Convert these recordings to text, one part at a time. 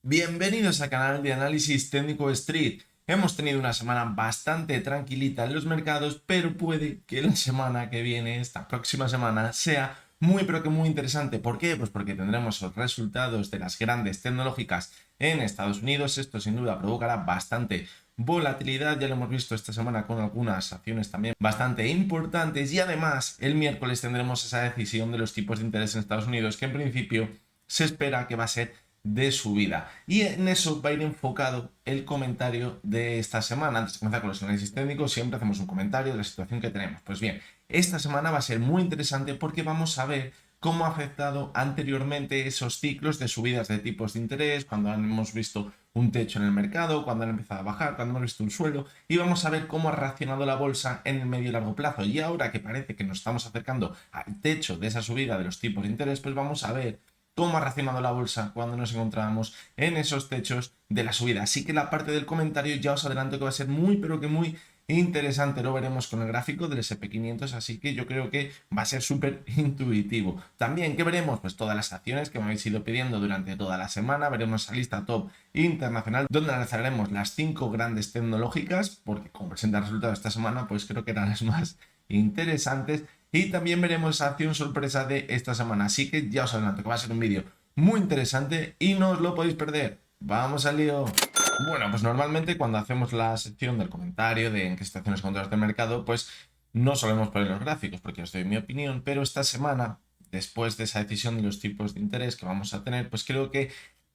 Bienvenidos al canal de análisis técnico Street. Hemos tenido una semana bastante tranquilita en los mercados, pero puede que la semana que viene, esta próxima semana, sea muy pero que muy interesante. ¿Por qué? Pues porque tendremos los resultados de las grandes tecnológicas en Estados Unidos. Esto sin duda provocará bastante volatilidad, ya lo hemos visto esta semana con algunas acciones también bastante importantes, y además el miércoles tendremos esa decisión de los tipos de interés en Estados Unidos, que en principio se espera que va a ser de subida. Y en eso va a ir enfocado el comentario de esta semana. Antes de comenzar con los análisis técnicos, siempre hacemos un comentario de la situación que tenemos. Pues bien, esta semana va a ser muy interesante porque vamos a ver cómo ha afectado anteriormente esos ciclos de subidas de tipos de interés, cuando hemos visto un techo en el mercado, cuando han empezado a bajar, cuando hemos visto un suelo, y vamos a ver cómo ha reaccionado la bolsa en el medio y largo plazo. Y ahora que parece que nos estamos acercando al techo de esa subida de los tipos de interés, pues vamos a ver cómo ha reaccionado la bolsa cuando nos encontrábamos en esos techos de la subida. Así que la parte del comentario ya os adelanto que va a ser muy pero que muy interesante. Lo veremos con el gráfico del SP500, así que yo creo que va a ser súper intuitivo. También, ¿qué veremos? Pues todas las acciones que me habéis ido pidiendo durante toda la semana. Veremos esa lista top internacional donde analizaremos las 5 grandes tecnológicas, porque como presentan resultados esta semana, pues creo que eran las más interesantes. Y también veremos esa acción sorpresa de esta semana. Así que ya os adelanto que va a ser un vídeo muy interesante y no os lo podéis perder. ¡Vamos al lío! Bueno, pues normalmente cuando hacemos la sección del comentario de en qué situaciones encontrados del mercado, pues no solemos poner los gráficos porque os doy mi opinión, pero esta semana, después de esa decisión de los tipos de interés que vamos a tener, pues creo que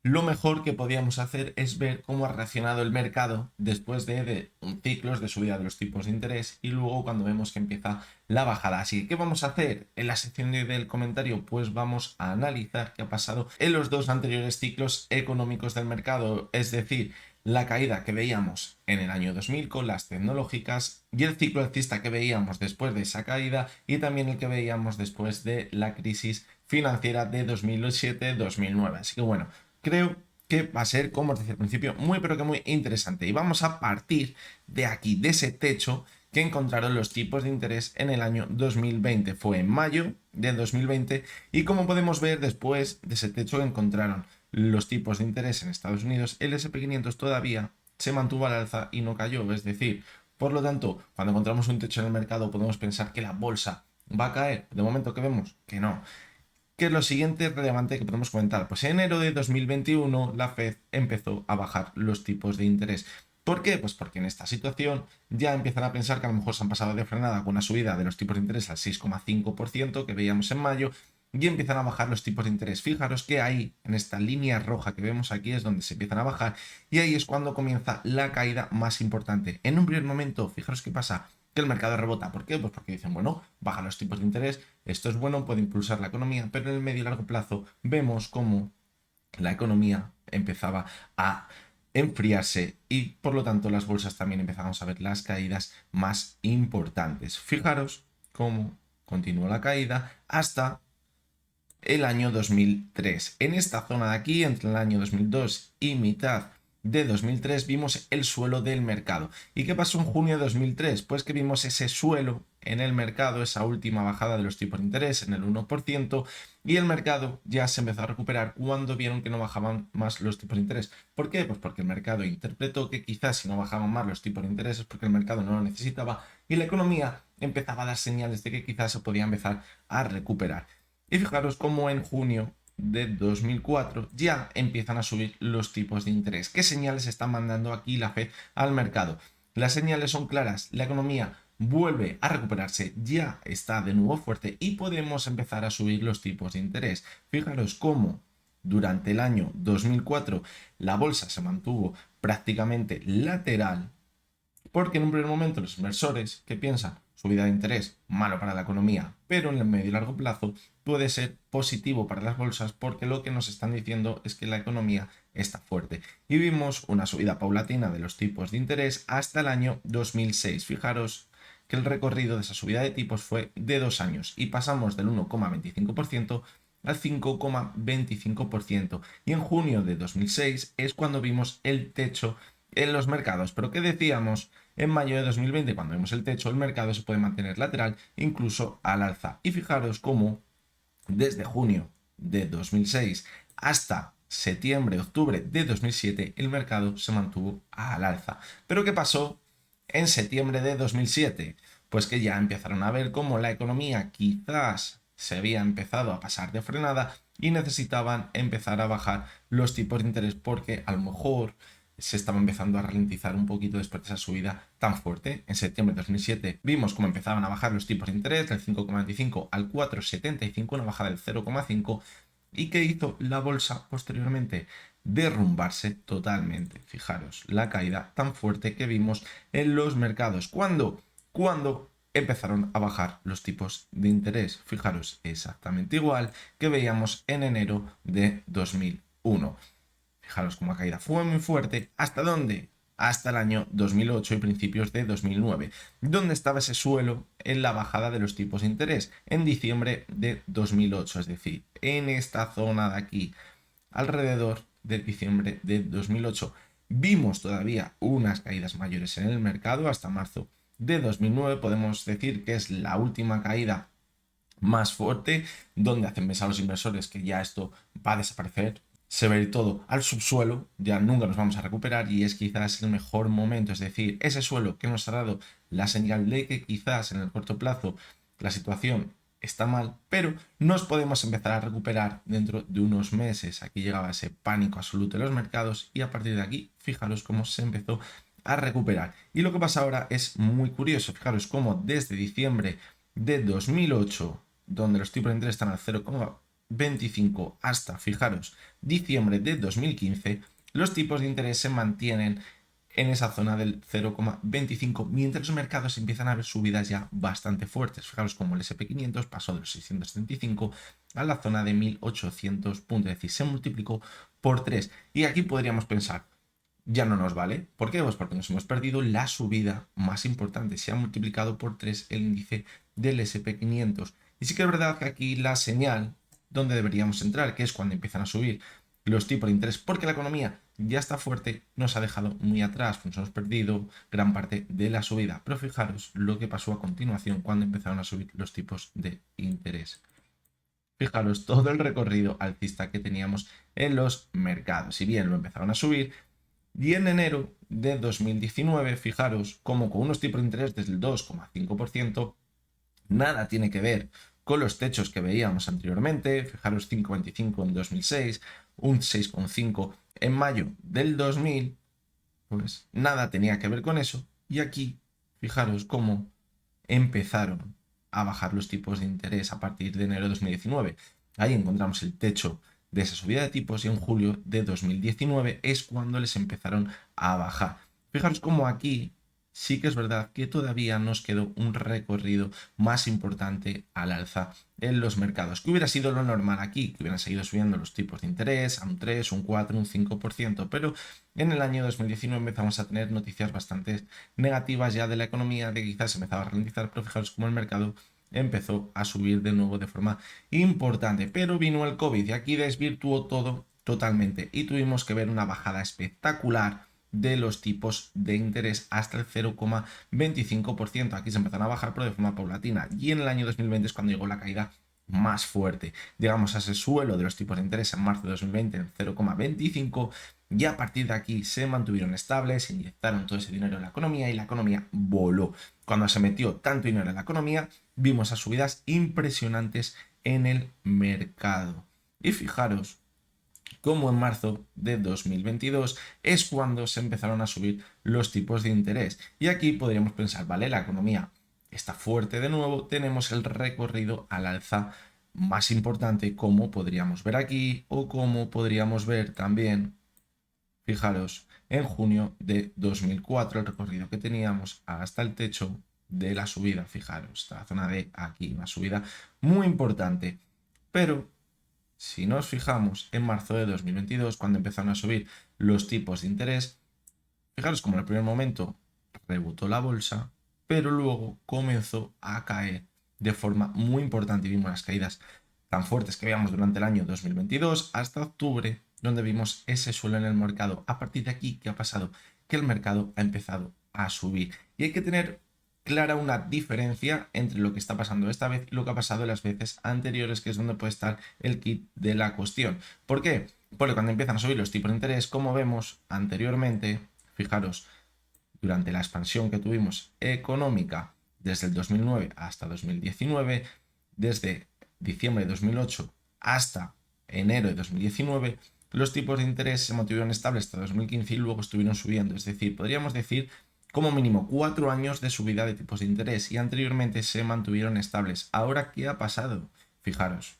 lo mejor que podíamos hacer es ver cómo ha reaccionado el mercado después de ciclos de subida de los tipos de interés y luego cuando vemos que empieza la bajada. Así que, ¿qué vamos a hacer? En la sección del comentario, pues vamos a analizar qué ha pasado en los dos anteriores ciclos económicos del mercado, es decir, la caída que veíamos en el año 2000 con las tecnológicas y el ciclo alcista que veíamos después de esa caída y también el que veíamos después de la crisis financiera de 2007-2009. Así que bueno, creo que va a ser, como os decía al principio, muy pero que muy interesante. Y vamos a partir de aquí, de ese techo que encontraron los tipos de interés en el año 2020. Fue en mayo de 2020 y como podemos ver, después de ese techo que encontraron los tipos de interés en Estados Unidos, el SP500 todavía se mantuvo al alza y no cayó. Es decir, por lo tanto, cuando encontramos un techo en el mercado podemos pensar que la bolsa va a caer. De momento que vemos que no. ¿Qué es lo siguiente relevante que podemos comentar? Pues en enero de 2021 la Fed empezó a bajar los tipos de interés. ¿Por qué? Pues porque en esta situación ya empiezan a pensar que a lo mejor se han pasado de frenada con una subida de los tipos de interés al 6,5% que veíamos en mayo y empiezan a bajar los tipos de interés. Fijaros que ahí, en esta línea roja que vemos aquí, es donde se empiezan a bajar y ahí es cuando comienza la caída más importante. En un primer momento, fijaros qué pasa, que el mercado rebota. ¿Por qué? Pues porque dicen, bueno, bajan los tipos de interés, esto es bueno, puede impulsar la economía, pero en el medio y largo plazo vemos cómo la economía empezaba a enfriarse y por lo tanto las bolsas también empezamos a ver las caídas más importantes. Fijaros cómo continuó la caída hasta el año 2003. En esta zona de aquí, entre el año 2002 y mitad de 2003, vimos el suelo del mercado. ¿Y qué pasó en junio de 2003? Pues que vimos ese suelo en el mercado, esa última bajada de los tipos de interés en el 1%, y el mercado ya se empezó a recuperar cuando vieron que no bajaban más los tipos de interés. ¿Por qué? Pues porque el mercado interpretó que quizás si no bajaban más los tipos de interés es porque el mercado no lo necesitaba y la economía empezaba a dar señales de que quizás se podía empezar a recuperar. Y fijaros cómo en junio de 2004 ya empiezan a subir los tipos de interés. ¿Qué señales está mandando aquí la Fed al mercado? Las señales son claras, la economía vuelve a recuperarse, ya está de nuevo fuerte y podemos empezar a subir los tipos de interés. Fijaros cómo durante el año 2004 la bolsa se mantuvo prácticamente lateral porque en un primer momento los inversores, ¿qué piensan? Subida de interés, malo para la economía, pero en el medio y largo plazo puede ser positivo para las bolsas porque lo que nos están diciendo es que la economía está fuerte. Y vimos una subida paulatina de los tipos de interés hasta el año 2006. Fijaros que el recorrido de esa subida de tipos fue de 2 años y pasamos del 1,25% al 5,25%. Y en junio de 2006 es cuando vimos el techo en los mercados. Pero ¿qué decíamos? En mayo de 2020, cuando vemos el techo, el mercado se puede mantener lateral, incluso al alza. Y fijaros cómo desde junio de 2006 hasta septiembre, octubre de 2007, el mercado se mantuvo al alza. ¿Pero qué pasó en septiembre de 2007? Pues que ya empezaron a ver cómo la economía quizás se había empezado a pasar de frenada y necesitaban empezar a bajar los tipos de interés porque a lo mejor se estaba empezando a ralentizar un poquito después de esa subida tan fuerte. En septiembre de 2007 vimos cómo empezaban a bajar los tipos de interés del 5,25 al 4,75, una bajada del 0,5. ¿Y qué hizo la bolsa posteriormente? Derrumbarse totalmente. Fijaros, la caída tan fuerte que vimos en los mercados. ¿Cuándo? Cuando empezaron a bajar los tipos de interés. Fijaros, exactamente igual que veíamos en enero de 2001. Fijaros cómo la caída fue muy fuerte. ¿Hasta dónde? Hasta el año 2008 y principios de 2009. ¿Dónde estaba ese suelo en la bajada de los tipos de interés? En diciembre de 2008, es decir, en esta zona de aquí, alrededor de diciembre de 2008. Vimos todavía unas caídas mayores en el mercado hasta marzo de 2009. Podemos decir que es la última caída más fuerte, donde hacen pensar los inversores que ya esto va a desaparecer, se va a ir todo al subsuelo, ya nunca nos vamos a recuperar y es quizás el mejor momento, es decir, ese suelo que nos ha dado la señal de que quizás en el corto plazo la situación está mal, pero nos podemos empezar a recuperar dentro de unos meses. Aquí llegaba ese pánico absoluto en los mercados y a partir de aquí, fijaros cómo se empezó a recuperar. Y lo que pasa ahora es muy curioso, fijaros cómo desde diciembre de 2008, donde los tipos de interés están al 0,25 hasta, fijaros, diciembre de 2015, los tipos de interés se mantienen en esa zona del 0,25, mientras los mercados empiezan a ver subidas ya bastante fuertes. Fijaros como el SP500 pasó de los 675 a la zona de 1800 puntos, es decir, se multiplicó por 3. Y aquí podríamos pensar, ya no nos vale. ¿Por qué? Pues porque nos hemos perdido la subida más importante. Se ha multiplicado por 3 el índice del SP500. Y sí que es verdad que aquí la señal donde deberíamos entrar, que es cuando empiezan a subir los tipos de interés, porque la economía ya está fuerte, nos ha dejado muy atrás, pues nos hemos perdido gran parte de la subida. Pero fijaros lo que pasó a continuación cuando empezaron a subir los tipos de interés. Fijaros todo el recorrido alcista que teníamos en los mercados. Si bien lo empezaron a subir, y en enero de 2019, fijaros como con unos tipos de interés desde el 2,5%, nada tiene que ver con los techos que veíamos anteriormente. Fijaros 5,25 en 2006, un 6,5 en mayo del 2000, pues nada tenía que ver con eso. Y aquí, fijaros cómo empezaron a bajar los tipos de interés a partir de enero de 2019. Ahí encontramos el techo de esa subida de tipos y en julio de 2019 es cuando les empezaron a bajar. Fijaros cómo aquí sí que es verdad que todavía nos quedó un recorrido más importante al alza en los mercados. ¿Qué hubiera sido lo normal aquí? Que hubieran seguido subiendo los tipos de interés a un 3, un 4, un 5%, pero en el año 2019 empezamos a tener noticias bastante negativas ya de la economía, de que quizás se empezaba a ralentizar, pero fijaros cómo el mercado empezó a subir de nuevo de forma importante. Pero vino el COVID y aquí desvirtuó todo totalmente y tuvimos que ver una bajada espectacular de los tipos de interés hasta el 0,25%. Aquí se empezaron a bajar, pero de forma paulatina. Y en el año 2020 es cuando llegó la caída más fuerte. Llegamos a ese suelo de los tipos de interés en marzo de 2020 en 0,25 y a partir de aquí se mantuvieron estables, se inyectaron todo ese dinero en la economía y la economía voló. Cuando se metió tanto dinero en la economía, vimos a subidas impresionantes en el mercado. Y fijaros como en marzo de 2022 es cuando se empezaron a subir los tipos de interés. Y aquí podríamos pensar, vale, la economía está fuerte de nuevo, tenemos el recorrido al alza más importante, como podríamos ver aquí o como podríamos ver también, fijaros, en junio de 2004, el recorrido que teníamos hasta el techo de la subida, fijaros, esta zona de aquí, una subida muy importante. Pero si nos fijamos en marzo de 2022, cuando empezaron a subir los tipos de interés, fijaros como en el primer momento rebotó la bolsa, pero luego comenzó a caer de forma muy importante y vimos las caídas tan fuertes que veíamos durante el año 2022 hasta octubre, donde vimos ese suelo en el mercado. A partir de aquí, ¿qué ha pasado? Que el mercado ha empezado a subir. Y hay que tener clara una diferencia entre lo que está pasando esta vez y lo que ha pasado las veces anteriores, que es donde puede estar el kit de la cuestión. ¿Por qué? Porque cuando empiezan a subir los tipos de interés, como vemos anteriormente, fijaros, durante la expansión que tuvimos económica desde el 2009 hasta 2019, desde diciembre de 2008 hasta enero de 2019, los tipos de interés se mantuvieron estables hasta 2015 y luego estuvieron subiendo. Es decir, podríamos decir como mínimo 4 años de subida de tipos de interés y anteriormente se mantuvieron estables. Ahora, ¿qué ha pasado? Fijaros,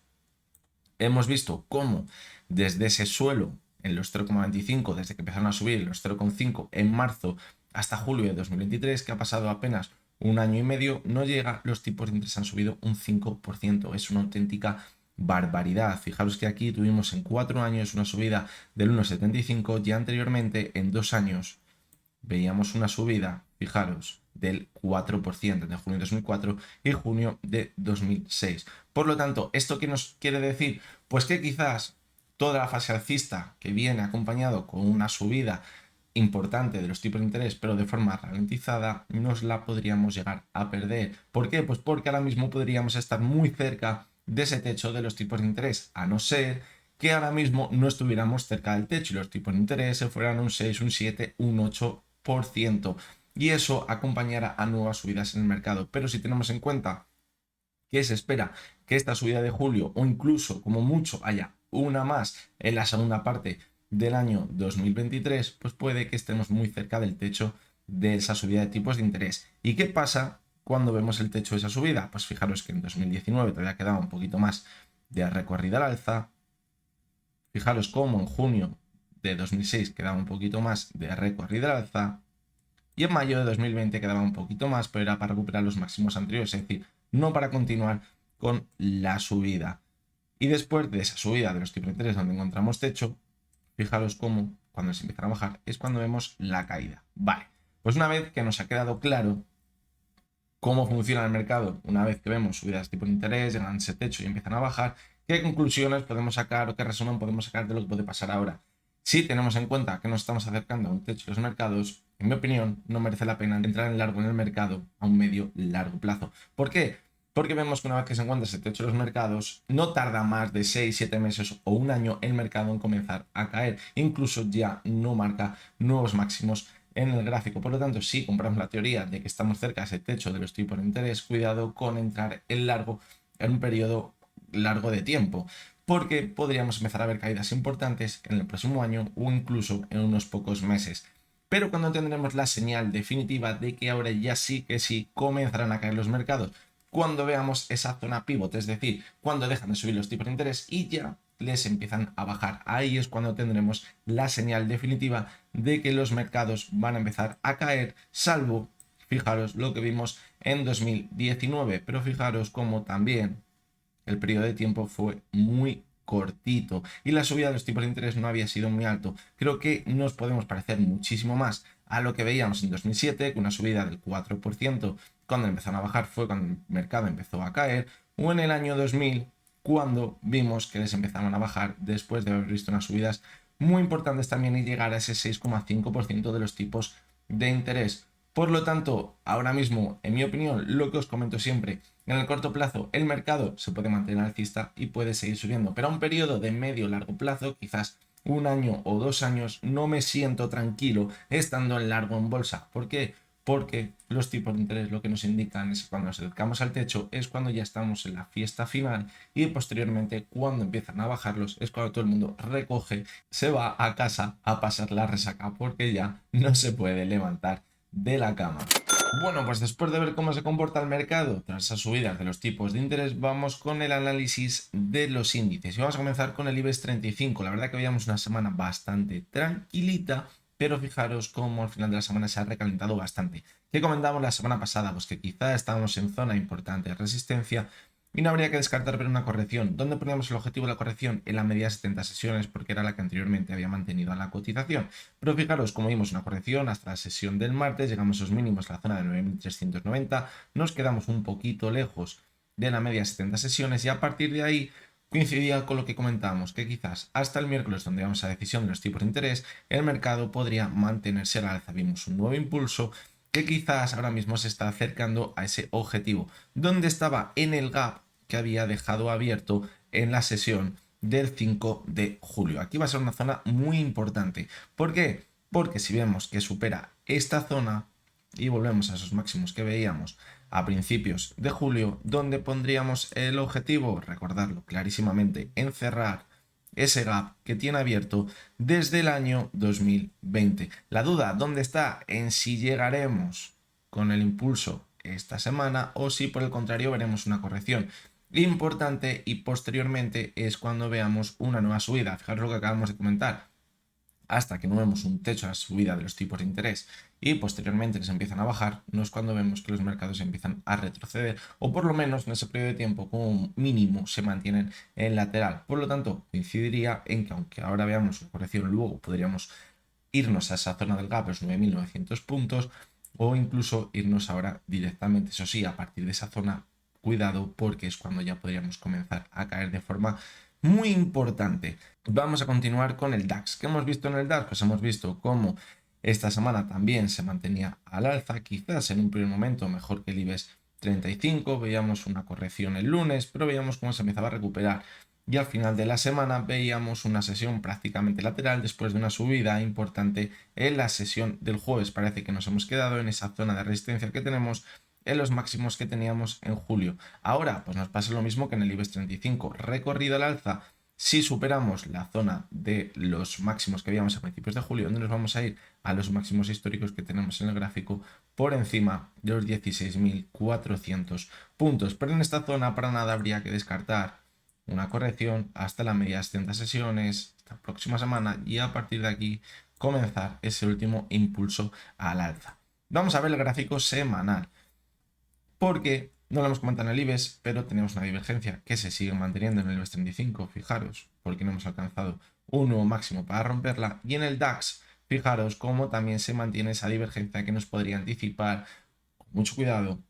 hemos visto cómo desde ese suelo en los 0,25, desde que empezaron a subir los 0,5 en marzo hasta julio de 2023, que ha pasado apenas un año y medio, no llega, los tipos de interés han subido un 5%. Es una auténtica barbaridad. Fijaros que aquí tuvimos en 4 años una subida del 1,75 y anteriormente en 2 años veíamos una subida, fijaros, del 4% de junio de 2004 y junio de 2006. Por lo tanto, ¿esto qué nos quiere decir? Pues que quizás toda la fase alcista que viene acompañado con una subida importante de los tipos de interés, pero de forma ralentizada, nos la podríamos llegar a perder. ¿Por qué? Pues porque ahora mismo podríamos estar muy cerca de ese techo de los tipos de interés, a no ser que ahora mismo no estuviéramos cerca del techo y los tipos de interés se fueran un 6, un 7, un 8%, y eso acompañará a nuevas subidas en el mercado. Pero si tenemos en cuenta que se espera que esta subida de julio o incluso como mucho haya una más en la segunda parte del año 2023, pues puede que estemos muy cerca del techo de esa subida de tipos de interés. ¿Y qué pasa cuando vemos el techo de esa subida? Pues fijaros que en 2019 todavía quedaba un poquito más de recorrida al alza. Fijaros cómo en junio de 2006 quedaba un poquito más de recorrida al alza. Y en mayo de 2020 quedaba un poquito más, pero era para recuperar los máximos anteriores, es decir, no para continuar con la subida. Y después de esa subida de los tipos de interés donde encontramos techo, fijaros cómo cuando se empiezan a bajar es cuando vemos la caída. Vale, pues una vez que nos ha quedado claro cómo funciona el mercado, una vez que vemos subidas de tipo de interés, llegan a ese techo y empiezan a bajar, ¿qué conclusiones podemos sacar o qué resumen podemos sacar de lo que puede pasar ahora? Si tenemos en cuenta que nos estamos acercando a un techo de los mercados, en mi opinión, no merece la pena entrar en largo en el mercado a un medio largo plazo. ¿Por qué? Porque vemos que una vez que se encuentra ese techo de los mercados, no tarda más de 6, 7 meses o un año el mercado en comenzar a caer. Incluso ya no marca nuevos máximos en el gráfico. Por lo tanto, si compramos la teoría de que estamos cerca de ese techo de los tipos de interés, cuidado con entrar en largo en un periodo largo de tiempo, porque podríamos empezar a ver caídas importantes en el próximo año o incluso en unos pocos meses. Pero cuando tendremos la señal definitiva de que ahora ya sí que sí comenzarán a caer los mercados, cuando veamos esa zona pivot, es decir, cuando dejan de subir los tipos de interés y ya les empiezan a bajar. Ahí es cuando tendremos la señal definitiva de que los mercados van a empezar a caer, salvo, fijaros, lo que vimos en 2019. Pero fijaros cómo también el periodo de tiempo fue muy cortito y la subida de los tipos de interés no había sido muy alto. Creo que nos podemos parecer muchísimo más a lo que veíamos en 2007, con una subida del 4%, cuando empezaron a bajar fue cuando el mercado empezó a caer, o en el año 2000, cuando vimos que les empezaban a bajar después de haber visto unas subidas muy importantes también y llegar a ese 6,5% de los tipos de interés. Por lo tanto, ahora mismo, en mi opinión, lo que os comento siempre, en el corto plazo el mercado se puede mantener alcista y puede seguir subiendo, pero a un periodo de medio largo plazo, quizás un año o 2 años, no me siento tranquilo estando en largo en bolsa. ¿Por qué? Porque los tipos de interés lo que nos indican es que cuando nos acercamos al techo es cuando ya estamos en la fiesta final y posteriormente cuando empiezan a bajarlos es cuando todo el mundo recoge, se va a casa a pasar la resaca porque ya no se puede levantar de la cama. Bueno, pues después de ver cómo se comporta el mercado tras esas subidas de los tipos de interés, vamos con el análisis de los índices. Y vamos a comenzar con el IBEX 35. La verdad que veíamos una semana bastante tranquilita, pero fijaros cómo al final de la semana se ha recalentado bastante. ¿Qué comentamos la semana pasada? Pues que quizá estábamos en zona importante de resistencia y no habría que descartar ver una corrección. ¿Dónde poníamos el objetivo de la corrección? En la media de 70 sesiones, porque era la que anteriormente había mantenido a la cotización. Pero fijaros, como vimos una corrección hasta la sesión del martes, llegamos a esos mínimos a la zona de 9.390, nos quedamos un poquito lejos de la media de 70 sesiones y a partir de ahí coincidía con lo que comentábamos, que quizás hasta el miércoles, donde vamos a decisión de los tipos de interés, el mercado podría mantenerse al alza. Vimos un nuevo impulso que quizás ahora mismo se está acercando a ese objetivo, donde estaba en el gap que había dejado abierto en la sesión del 5 de julio. Aquí va a ser una zona muy importante. ¿Por qué? Porque si vemos que supera esta zona y volvemos a esos máximos que veíamos a principios de julio, ¿dónde pondríamos el objetivo? Recordarlo clarísimamente, en cerrar ese gap que tiene abierto desde el año 2020. La duda, ¿dónde está? En si llegaremos con el impulso esta semana o si por el contrario veremos una corrección importante y posteriormente es cuando veamos una nueva subida. Fijaros lo que acabamos de comentar. Hasta que no vemos un techo a la subida de los tipos de interés y posteriormente les empiezan a bajar, no es cuando vemos que los mercados empiezan a retroceder o por lo menos en ese periodo de tiempo como mínimo se mantienen en lateral. Por lo tanto, coincidiría en que aunque ahora veamos una corrección, luego podríamos irnos a esa zona del gap, los 9.900 puntos, o incluso irnos ahora directamente, eso sí, a partir de esa zona, cuidado porque es cuando ya podríamos comenzar a caer de forma muy importante. Vamos a continuar con el DAX. ¿Qué hemos visto en el DAX? Pues hemos visto cómo esta semana también se mantenía al alza, quizás en un primer momento mejor que el IBEX 35, veíamos una corrección el lunes, pero veíamos cómo se empezaba a recuperar y al final de la semana veíamos una sesión prácticamente lateral después de una subida importante en la sesión del jueves. Parece que nos hemos quedado en esa zona de resistencia que tenemos en los máximos que teníamos en julio. Ahora pues nos pasa lo mismo que en el IBEX 35, recorrido al alza. Si superamos la zona de los máximos que veíamos a principios de julio, donde nos vamos a ir a los máximos históricos que tenemos en el gráfico por encima de los 16.400 puntos. Pero en esta zona para nada habría que descartar una corrección hasta la media de 70 sesiones, esta próxima semana y a partir de aquí comenzar ese último impulso al alza. Vamos a ver el gráfico semanal, porque no lo hemos comentado en el IBEX, pero tenemos una divergencia que se sigue manteniendo en el IBEX 35, fijaros, porque no hemos alcanzado un nuevo máximo para romperla, y en el DAX, fijaros cómo también se mantiene esa divergencia que nos podría anticipar, con mucho cuidado,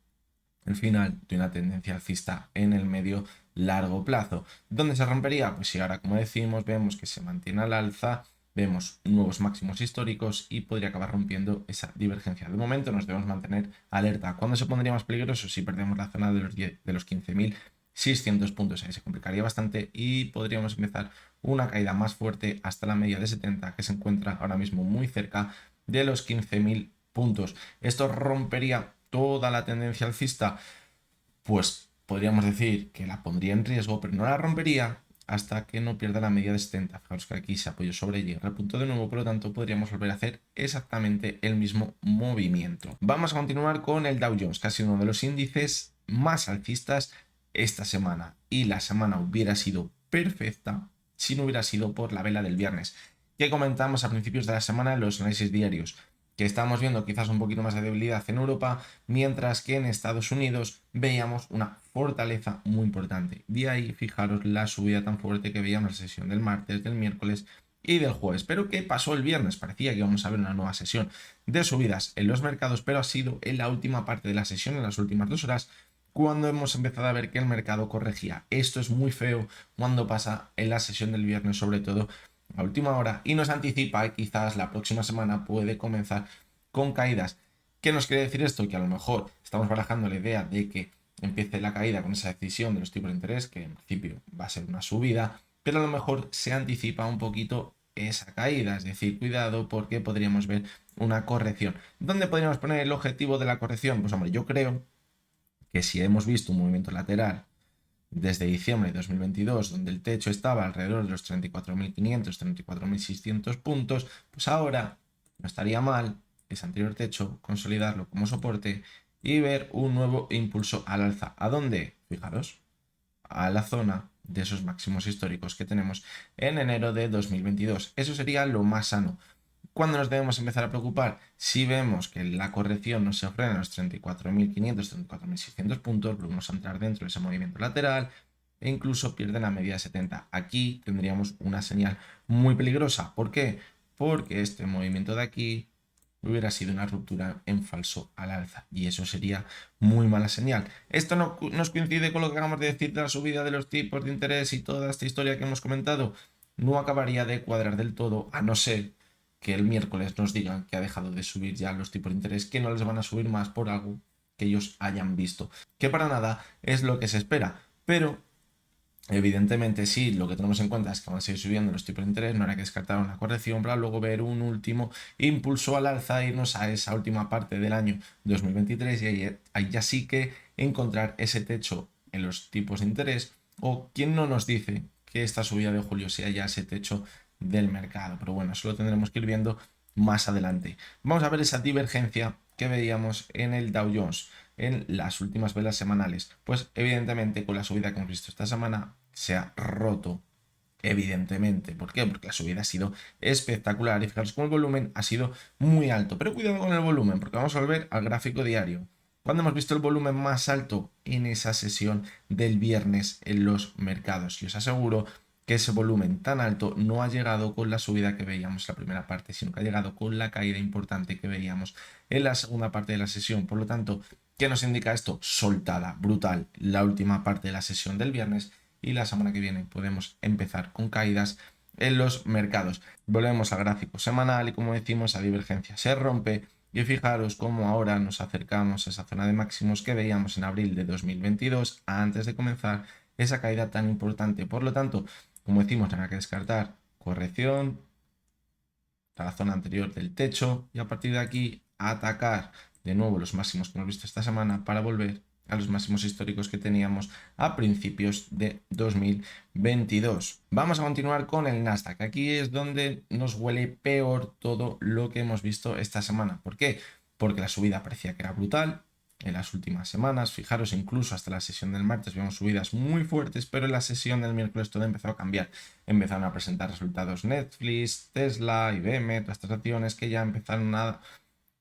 el final de una tendencia alcista en el medio largo plazo. ¿Dónde se rompería? Pues si ahora, como decimos, vemos que se mantiene al alza, vemos nuevos máximos históricos y podría acabar rompiendo esa divergencia. De momento nos debemos mantener alerta. ¿Cuándo se pondría más peligroso? Si perdemos la zona de los 15.600 puntos, ahí se complicaría bastante y podríamos empezar una caída más fuerte hasta la media de 70 que se encuentra ahora mismo muy cerca de los 15.000 puntos. Esto rompería toda la tendencia alcista, pues podríamos decir que la pondría en riesgo, pero no la rompería hasta que no pierda la media de 70. Fijaros que aquí se apoyó sobre ella y repuntó de nuevo, por lo tanto podríamos volver a hacer exactamente el mismo movimiento. Vamos a continuar con el Dow Jones, que ha sido uno de los índices más alcistas esta semana, y la semana hubiera sido perfecta si no hubiera sido por la vela del viernes, que comentamos a principios de la semana en los análisis diarios, que estábamos viendo quizás un poquito más de debilidad en Europa, mientras que en Estados Unidos veíamos una fortaleza muy importante. De ahí, fijaros la subida tan fuerte que veíamos en la sesión del martes, del miércoles y del jueves. Pero ¿qué pasó el viernes? Parecía que íbamos a ver una nueva sesión de subidas en los mercados, pero ha sido en la última parte de la sesión, en las últimas 2 horas, cuando hemos empezado a ver que el mercado corregía. Esto es muy feo cuando pasa en la sesión del viernes, sobre todo a última hora, y nos anticipa que quizás la próxima semana puede comenzar con caídas. ¿Qué nos quiere decir esto? Que a lo mejor estamos barajando la idea de que empiece la caída con esa decisión de los tipos de interés, que en principio va a ser una subida, pero a lo mejor se anticipa un poquito esa caída, es decir, cuidado porque podríamos ver una corrección. ¿Dónde podríamos poner el objetivo de la corrección? Pues hombre, yo creo que si hemos visto un movimiento lateral desde diciembre de 2022, donde el techo estaba alrededor de los 34.500, 34.600 puntos, pues ahora no estaría mal ese anterior techo, consolidarlo como soporte y ver un nuevo impulso al alza. ¿A dónde? Fijaros, a la zona de esos máximos históricos que tenemos en enero de 2022. Eso sería lo más sano. ¿Cuándo nos debemos empezar a preocupar? Si vemos que la corrección no se frena en los 34.500, 34.600 puntos, volvemos a entrar dentro de ese movimiento lateral e incluso pierde la media de 70. Aquí tendríamos una señal muy peligrosa. ¿Por qué? Porque este movimiento de aquí hubiera sido una ruptura en falso al alza y eso sería muy mala señal. Esto no nos coincide con lo que acabamos de decir de la subida de los tipos de interés y toda esta historia que hemos comentado. No acabaría de cuadrar del todo, a no ser que el miércoles nos digan que ha dejado de subir ya los tipos de interés, que no les van a subir más por algo que ellos hayan visto, que para nada es lo que se espera, pero evidentemente, sí, lo que tenemos en cuenta es que van a seguir subiendo los tipos de interés, no habrá que descartar una corrección para luego ver un último impulso al alza e irnos a esa última parte del año 2023 y ahí ya sí que encontrar ese techo en los tipos de interés, o quién no nos dice que esta subida de julio sea ya ese techo del mercado, pero bueno, eso lo tendremos que ir viendo más adelante. Vamos a ver esa divergencia que veíamos en el Dow Jones en las últimas velas semanales. Pues evidentemente con la subida que hemos visto esta semana se ha roto. Evidentemente, ¿por qué? Porque la subida ha sido espectacular y fijaros cómo el volumen ha sido muy alto. Pero cuidado con el volumen, porque vamos a volver al gráfico diario. Cuando hemos visto el volumen más alto en esa sesión del viernes en los mercados, y os aseguro que ese volumen tan alto no ha llegado con la subida que veíamos en la primera parte, sino que ha llegado con la caída importante que veíamos en la segunda parte de la sesión. Por lo tanto, ¿qué nos indica esto? Soltada, brutal, la última parte de la sesión del viernes, y la semana que viene podemos empezar con caídas en los mercados. Volvemos al gráfico semanal y como decimos, esa divergencia se rompe y fijaros cómo ahora nos acercamos a esa zona de máximos que veíamos en abril de 2022 antes de comenzar esa caída tan importante. Por lo tanto, como decimos, habrá que descartar corrección a la zona anterior del techo y a partir de aquí atacar de nuevo los máximos que hemos visto esta semana para volver a los máximos históricos que teníamos a principios de 2022. Vamos a continuar con el Nasdaq. Aquí es donde nos huele peor todo lo que hemos visto esta semana. ¿Por qué? Porque la subida parecía que era brutal en las últimas semanas. Fijaros, incluso hasta la sesión del martes vemos subidas muy fuertes, pero en la sesión del miércoles todo empezó a cambiar. Empezaron a presentar resultados Netflix, Tesla, IBM, todas estas acciones que ya empezaron a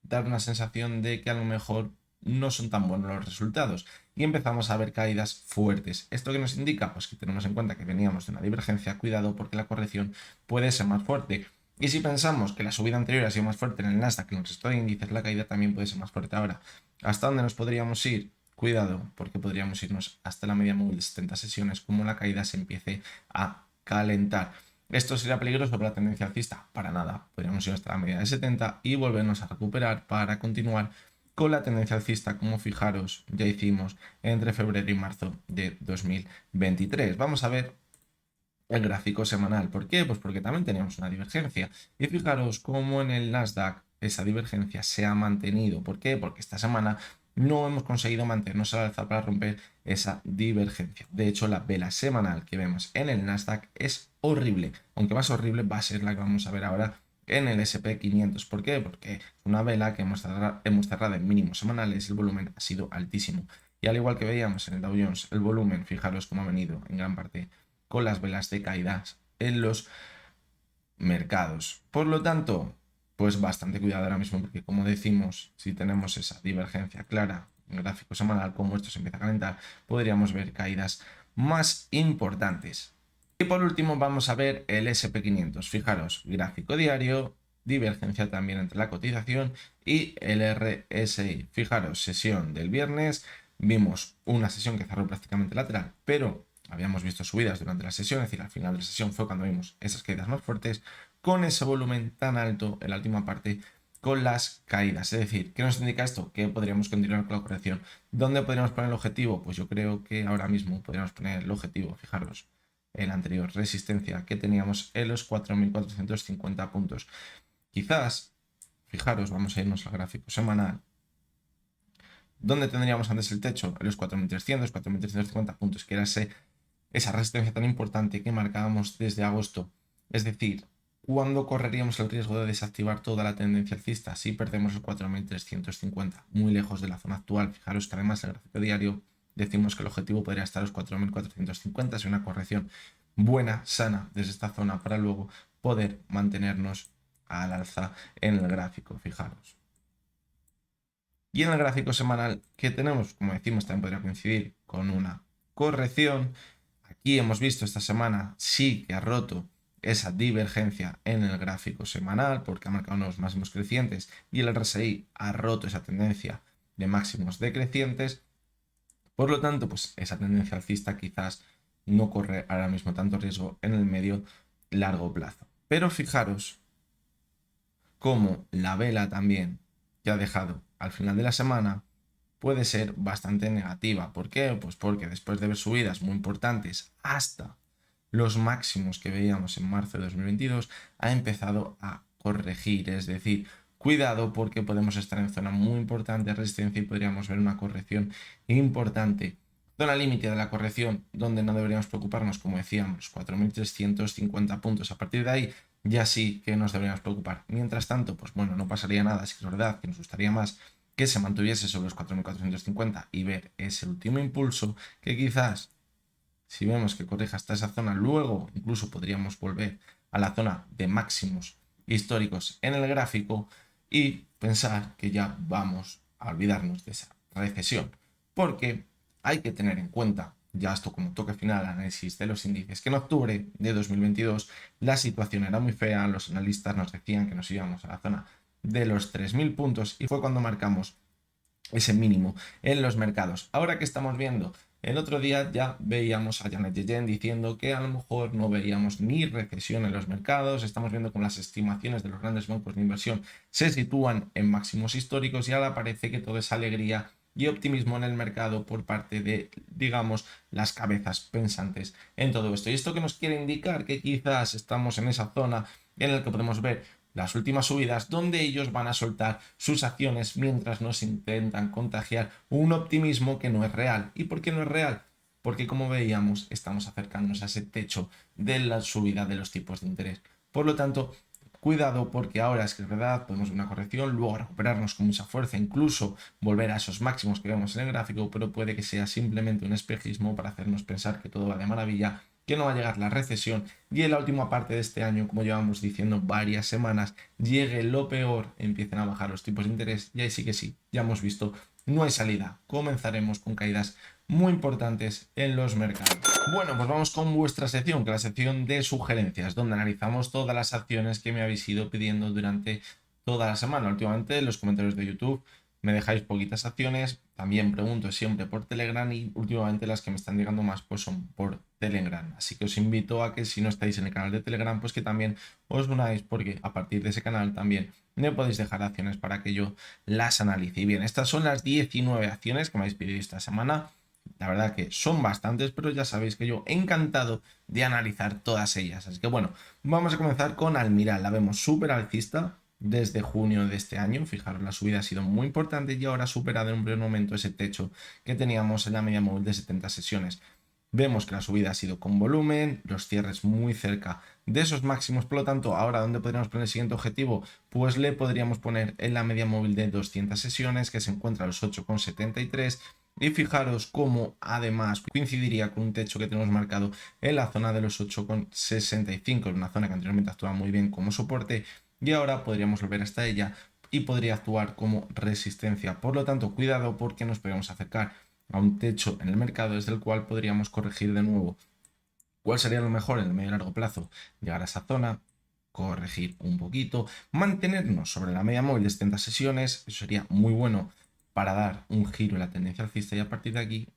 dar una sensación de que a lo mejor no son tan buenos los resultados y empezamos a ver caídas fuertes. ¿Esto qué nos indica? Pues que tenemos en cuenta que veníamos de una divergencia, cuidado porque la corrección puede ser más fuerte. Y si pensamos que la subida anterior ha sido más fuerte en el Nasdaq que en el resto de índices, la caída también puede ser más fuerte ahora. ¿Hasta dónde nos podríamos ir? Cuidado, porque podríamos irnos hasta la media móvil de 70 sesiones, como la caída se empiece a calentar. ¿Esto sería peligroso para la tendencia alcista? Para nada. Podríamos ir hasta la media de 70 y volvernos a recuperar para continuar con la tendencia alcista, como fijaros, ya hicimos entre febrero y marzo de 2023. Vamos a ver el gráfico semanal. ¿Por qué? Pues porque también teníamos una divergencia. Y fijaros cómo en el Nasdaq esa divergencia se ha mantenido. ¿Por qué? Porque esta semana no hemos conseguido mantenernos al alza para romper esa divergencia. De hecho, la vela semanal que vemos en el Nasdaq es horrible. Aunque más horrible va a ser la que vamos a ver ahora en el SP500. ¿Por qué? Porque es una vela que hemos cerrado en mínimos semanales y el volumen ha sido altísimo. Y al igual que veíamos en el Dow Jones, el volumen, fijaros cómo ha venido en gran parte con las velas de caídas en los mercados. Por lo tanto, pues bastante cuidado ahora mismo, porque como decimos, si tenemos esa divergencia clara en el gráfico semanal, como esto se empieza a calentar, podríamos ver caídas más importantes. Y por último vamos a ver el SP500. Fijaros, gráfico diario, divergencia también entre la cotización y el RSI. Fijaros, sesión del viernes, vimos una sesión que cerró prácticamente lateral, pero habíamos visto subidas durante la sesión, es decir, al final de la sesión fue cuando vimos esas caídas más fuertes, con ese volumen tan alto en la última parte, con las caídas. Es decir, ¿qué nos indica esto? Que podríamos continuar con la corrección. ¿Dónde podríamos poner el objetivo? Pues yo creo que ahora mismo podríamos poner el objetivo, fijaros, en la anterior resistencia que teníamos en los 4.450 puntos. Quizás, fijaros, vamos a irnos al gráfico semanal. ¿Dónde tendríamos antes el techo? En los 4.300, 4.350 puntos, que era esa resistencia tan importante que marcábamos desde agosto. Es decir, ¿cuándo correríamos el riesgo de desactivar toda la tendencia alcista? Si perdemos el 4.350, muy lejos de la zona actual. Fijaros que además el gráfico diario decimos que el objetivo podría estar a los 4.450, es una corrección buena, sana desde esta zona para luego poder mantenernos al alza en el gráfico, fijaros. Y en el gráfico semanal que tenemos, como decimos, también podría coincidir con una corrección. Aquí hemos visto esta semana sí que ha roto esa divergencia en el gráfico semanal porque ha marcado unos máximos crecientes y el RSI ha roto esa tendencia de máximos decrecientes. Por lo tanto, pues esa tendencia alcista quizás no corre ahora mismo tanto riesgo en el medio largo plazo. Pero fijaros como la vela también que ha dejado al final de la semana puede ser bastante negativa. ¿Por qué? Pues porque después de ver subidas muy importantes hasta los máximos que veíamos en marzo de 2022, ha empezado a corregir. Es decir, cuidado porque podemos estar en zona muy importante de resistencia y podríamos ver una corrección importante. Zona límite de la corrección donde no deberíamos preocuparnos, como decíamos, 4.350 puntos. A partir de ahí ya sí que nos deberíamos preocupar. Mientras tanto, pues bueno, no pasaría nada. Es que es verdad que nos gustaría más que se mantuviese sobre los 4.450 y ver ese último impulso que quizás, si vemos que corrija hasta esa zona, luego incluso podríamos volver a la zona de máximos históricos en el gráfico y pensar que ya vamos a olvidarnos de esa recesión. Porque hay que tener en cuenta, ya esto como toque final, análisis de los índices, que en octubre de 2022 la situación era muy fea, los analistas nos decían que nos íbamos a la zona de los 3.000 puntos y fue cuando marcamos ese mínimo en los mercados. Ahora que estamos viendo, el otro día ya veíamos a Janet Yellen diciendo que a lo mejor no veíamos ni recesión en los mercados. Estamos viendo cómo las estimaciones de los grandes bancos de inversión se sitúan en máximos históricos y ahora parece que toda esa alegría y optimismo en el mercado por parte de, digamos, las cabezas pensantes en todo esto. Y esto que nos quiere indicar que quizás estamos en esa zona en la que podemos ver las últimas subidas donde ellos van a soltar sus acciones mientras nos intentan contagiar un optimismo que no es real. ¿Y por qué no es real? Porque como veíamos estamos acercándonos a ese techo de la subida de los tipos de interés. Por lo tanto, cuidado porque ahora es que es verdad, podemos ver una corrección, luego recuperarnos con mucha fuerza, incluso volver a esos máximos que vemos en el gráfico, pero puede que sea simplemente un espejismo para hacernos pensar que todo va de maravilla, que no va a llegar la recesión y en la última parte de este año, como llevamos diciendo varias semanas, llegue lo peor, empiecen a bajar los tipos de interés y ahí sí que sí, ya hemos visto, no hay salida. Comenzaremos con caídas muy importantes en los mercados. Bueno, pues vamos con vuestra sección, que es la sección de sugerencias, donde analizamos todas las acciones que me habéis ido pidiendo durante toda la semana. Últimamente en los comentarios de YouTube me dejáis poquitas acciones, también pregunto siempre por Telegram y últimamente las que me están llegando más pues son por Telegram. Así que os invito a que si no estáis en el canal de Telegram, pues que también os unáis porque a partir de ese canal también me podéis dejar acciones para que yo las analice. Y bien, estas son las 19 acciones que me habéis pedido esta semana. La verdad que son bastantes, pero ya sabéis que yo encantado de analizar todas ellas. Así que bueno, vamos a comenzar con Almirall. La vemos súper alcista desde junio de este año. Fijaros, la subida ha sido muy importante y ahora ha superado en un primer momento ese techo que teníamos en la media móvil de 70 sesiones. Vemos que la subida ha sido con volumen, los cierres muy cerca de esos máximos, por lo tanto, ahora ¿dónde podríamos poner el siguiente objetivo? Pues le podríamos poner en la media móvil de 200 sesiones, que se encuentra a los 8,73, y fijaros cómo además coincidiría con un techo que tenemos marcado en la zona de los 8,65, en una zona que anteriormente actuaba muy bien como soporte, y ahora podríamos volver hasta ella y podría actuar como resistencia. Por lo tanto, cuidado porque nos podemos acercar a un techo en el mercado desde el cual podríamos corregir de nuevo. ¿Cuál sería lo mejor en el medio y largo plazo? Llegar a esa zona, corregir un poquito, mantenernos sobre la media móvil de 70 sesiones, eso sería muy bueno para dar un giro en la tendencia alcista y a partir de aquí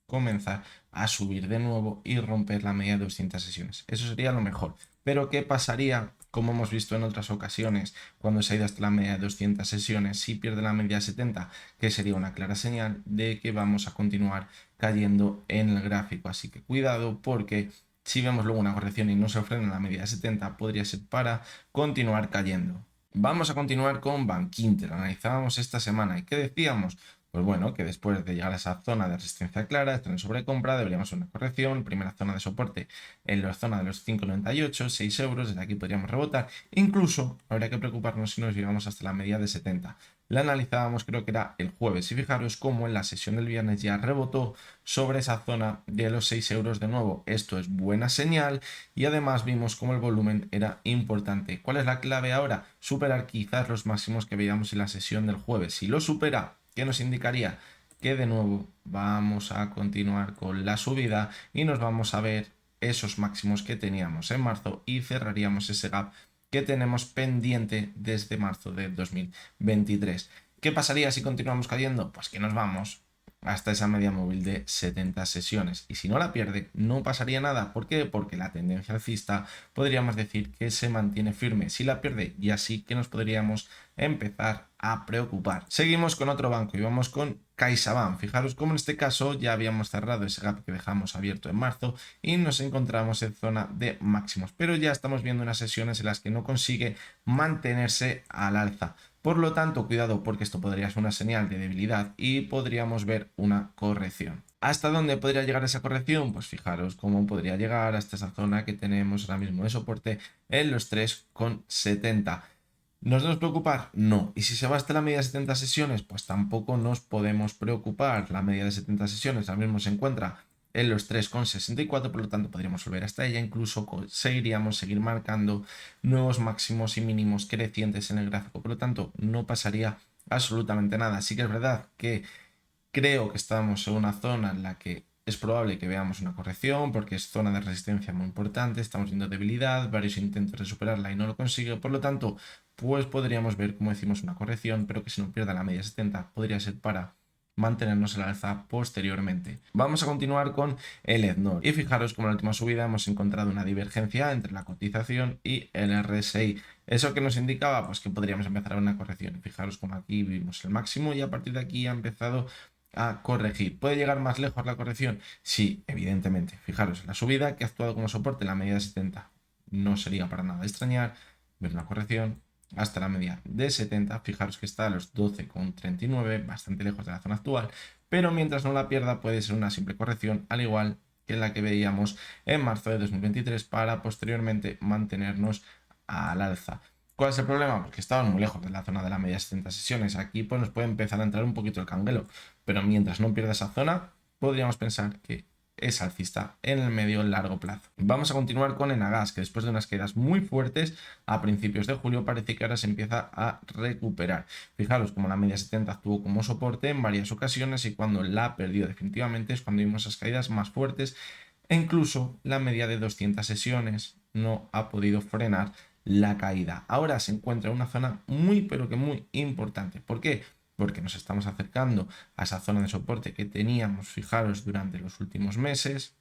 comenzar a subir de nuevo y romper la media de 200 sesiones. Eso sería lo mejor. Pero ¿qué pasaría? Como hemos visto en otras ocasiones, cuando se ha ido hasta la media de 200 sesiones, si pierde la media de 70, que sería una clara señal de que vamos a continuar cayendo en el gráfico. Así que cuidado porque si vemos luego una corrección y no se frena en la media de 70, podría ser para continuar cayendo. Vamos a continuar con Bankinter. Analizábamos esta semana y ¿qué decíamos? Pues bueno, que después de llegar a esa zona de resistencia clara, estar en sobrecompra, deberíamos hacer una corrección, primera zona de soporte en la zona de los 5,98, 6 euros, desde aquí podríamos rebotar, incluso habría que preocuparnos si nos llegamos hasta la media de 70. La analizábamos creo que era el jueves y fijaros cómo en la sesión del viernes ya rebotó sobre esa zona de los 6 euros de nuevo. Esto es buena señal y además vimos cómo el volumen era importante. ¿Cuál es la clave ahora? Superar quizás los máximos que veíamos en la sesión del jueves. Si lo supera, ¿qué nos indicaría? Que de nuevo vamos a continuar con la subida y nos vamos a ver esos máximos que teníamos en marzo y cerraríamos ese gap que tenemos pendiente desde marzo de 2023. ¿Qué pasaría si continuamos cayendo? Pues que nos vamos hasta esa media móvil de 70 sesiones. Y si no la pierde, no pasaría nada. ¿Por qué? Porque la tendencia alcista podríamos decir que se mantiene firme. Si la pierde, y así que nos podríamos empezar a preocupar. Seguimos con otro banco y vamos con CaixaBank. Fijaros cómo en este caso ya habíamos cerrado ese gap que dejamos abierto en marzo y nos encontramos en zona de máximos, pero ya estamos viendo unas sesiones en las que no consigue mantenerse al alza. Por lo tanto, cuidado porque esto podría ser una señal de debilidad y podríamos ver una corrección. ¿Hasta dónde podría llegar esa corrección? Pues fijaros cómo podría llegar hasta esa zona que tenemos ahora mismo de soporte en los 3,70. ¿Nos debemos preocupar? No. ¿Y si se va hasta la media de 70 sesiones? Pues tampoco nos podemos preocupar. La media de 70 sesiones ahora mismo se encuentra en los 3,64, por lo tanto podríamos volver hasta ella, incluso seguiríamos seguir marcando nuevos máximos y mínimos crecientes en el gráfico, por lo tanto no pasaría absolutamente nada. Sí que es verdad que creo que estamos en una zona en la que es probable que veamos una corrección porque es zona de resistencia muy importante, estamos viendo debilidad, varios intentos de superarla y no lo consigue, por lo tanto pues podríamos ver, como decimos, una corrección, pero que si no pierda la media 70 podría ser para mantenernos al alza posteriormente. Vamos a continuar con el EDNOR y fijaros como en la última subida hemos encontrado una divergencia entre la cotización y el RSI. ¿Eso que nos indicaba? Pues que podríamos empezar a ver una corrección. Fijaros como aquí vimos el máximo y a partir de aquí ha empezado a corregir. ¿Puede llegar más lejos la corrección? Sí, evidentemente. Fijaros, la subida que ha actuado como soporte en la media de 70 no sería para nada extrañar ver una corrección hasta la media de 70. Fijaros que está a los 12,39, bastante lejos de la zona actual, pero mientras no la pierda puede ser una simple corrección, al igual que la que veíamos en marzo de 2023 para posteriormente mantenernos al alza. ¿Cuál es el problema? Porque estaban muy lejos de la zona de la media de 70 sesiones. Aquí pues nos puede empezar a entrar un poquito el canguelo, pero mientras no pierda esa zona, podríamos pensar que es alcista en el medio largo plazo. Vamos a continuar con Enagas, que después de unas caídas muy fuertes a principios de julio parece que ahora se empieza a recuperar. Fijaros como la media 70 actuó como soporte en varias ocasiones y cuando la perdió definitivamente es cuando vimos esas caídas más fuertes e incluso la media de 200 sesiones no ha podido frenar la caída. Ahora se encuentra en una zona muy pero que muy importante. ¿Por qué? Porque nos estamos acercando a esa zona de soporte que teníamos, fijaros, durante los últimos meses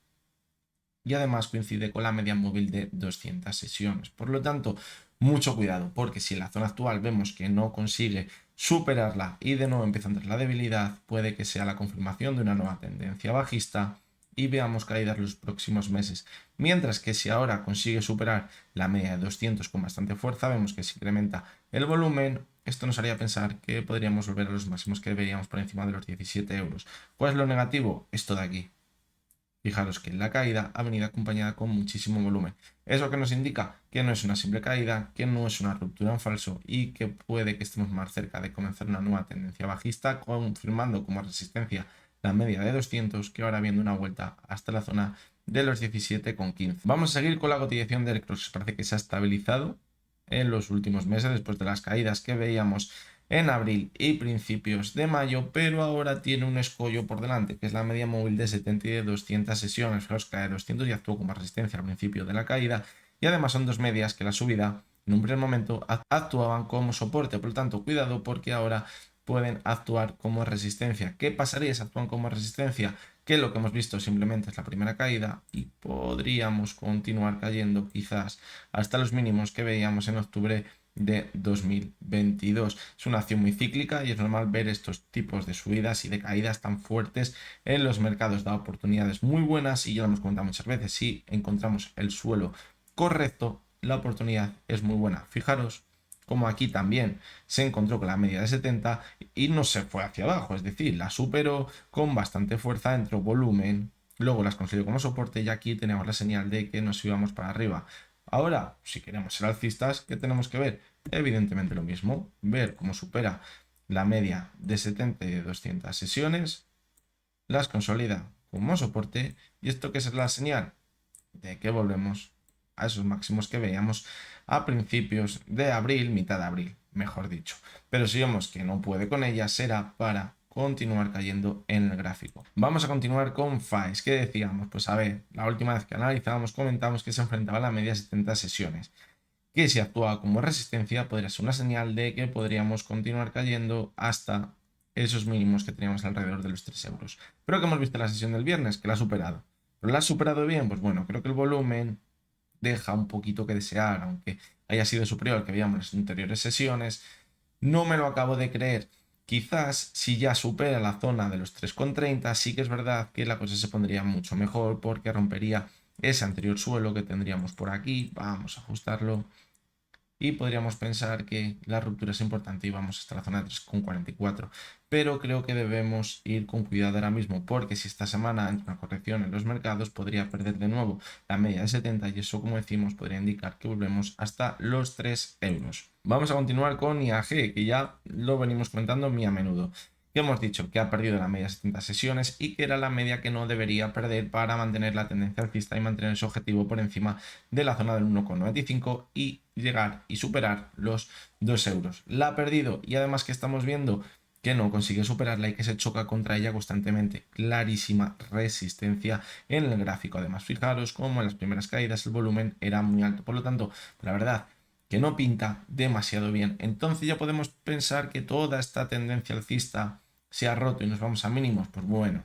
y además coincide con la media móvil de 200 sesiones. Por lo tanto, mucho cuidado, porque si en la zona actual vemos que no consigue superarla y de nuevo empieza a entrar la debilidad, puede que sea la confirmación de una nueva tendencia bajista y veamos caídas los próximos meses. Mientras que si ahora consigue superar la media de 200 con bastante fuerza, vemos que se incrementa el volumen. Esto nos haría pensar que podríamos volver a los máximos que veíamos por encima de los 17 euros. ¿Cuál es lo negativo? Esto de aquí. Fijaros que la caída ha venido acompañada con muchísimo volumen. Eso que nos indica que no es una simple caída, que no es una ruptura en falso y que puede que estemos más cerca de comenzar una nueva tendencia bajista, confirmando como resistencia la media de 200, que ahora viendo una vuelta hasta la zona de los 17,15. Vamos a seguir con la cotización de Electrox. Parece que se ha estabilizado en los últimos meses después de las caídas que veíamos en abril y principios de mayo, pero ahora tiene un escollo por delante, que es la media móvil de 70 y de 200 sesiones. Fijaos, cae de 200 y actuó como resistencia al principio de la caída, y además son dos medias que la subida en un primer momento actuaban como soporte, por lo tanto, cuidado porque ahora pueden actuar como resistencia. ¿Qué pasaría si actúan como resistencia? Que lo que hemos visto simplemente es la primera caída y podríamos continuar cayendo quizás hasta los mínimos que veíamos en octubre de 2022. Es una acción muy cíclica y es normal ver estos tipos de subidas y de caídas tan fuertes en los mercados. Da oportunidades muy buenas y ya lo hemos comentado muchas veces. Si encontramos el suelo correcto, la oportunidad es muy buena. Fijaros como aquí también se encontró con la media de 70 y no se fue hacia abajo, es decir, la superó con bastante fuerza, entró volumen, luego las consiguió como soporte y aquí tenemos la señal de que nos íbamos para arriba. Ahora, si queremos ser alcistas, ¿qué tenemos que ver? Evidentemente lo mismo, ver cómo supera la media de 70 y de 200 sesiones, las consolida como soporte y esto que es la señal de que volvemos a esos máximos que veíamos a principios de abril, mitad de abril, mejor dicho. Pero si vemos que no puede con ella, será para continuar cayendo en el gráfico. Vamos a continuar con FAES. ¿Qué decíamos? Pues a ver, la última vez que analizábamos comentamos que se enfrentaba a la media de 70 sesiones, que si actuaba como resistencia podría ser una señal de que podríamos continuar cayendo hasta esos mínimos que teníamos alrededor de los 3 euros. Pero que hemos visto en la sesión del viernes, que la ha superado. ¿Pero la ha superado bien? Pues bueno, creo que el volumen deja un poquito que desear, aunque haya sido superior al que veíamos en las anteriores sesiones. No me lo acabo de creer. Quizás si ya supera la zona de los 3,30, sí que es verdad que la cosa se pondría mucho mejor porque rompería ese anterior suelo que tendríamos por aquí. Vamos a ajustarlo. Y podríamos pensar que la ruptura es importante y vamos hasta la zona de 3,44. Pero creo que debemos ir con cuidado ahora mismo porque si esta semana entra una corrección en los mercados podría perder de nuevo la media de 70 y eso, como decimos, podría indicar que volvemos hasta los 3 euros. Vamos a continuar con IAG, que ya lo venimos comentando muy a menudo. Que hemos dicho que ha perdido la media de 70 sesiones y que era la media que no debería perder para mantener la tendencia alcista y mantener su objetivo por encima de la zona del 1,95 y llegar y superar los 2 euros. La ha perdido y además que estamos viendo que no consigue superarla y que se choca contra ella constantemente. Clarísima resistencia en el gráfico. Además, fijaros cómo en las primeras caídas el volumen era muy alto. Por lo tanto, la verdad que no pinta demasiado bien. Entonces ya podemos pensar que toda esta tendencia alcista se ha roto y nos vamos a mínimos. Pues bueno,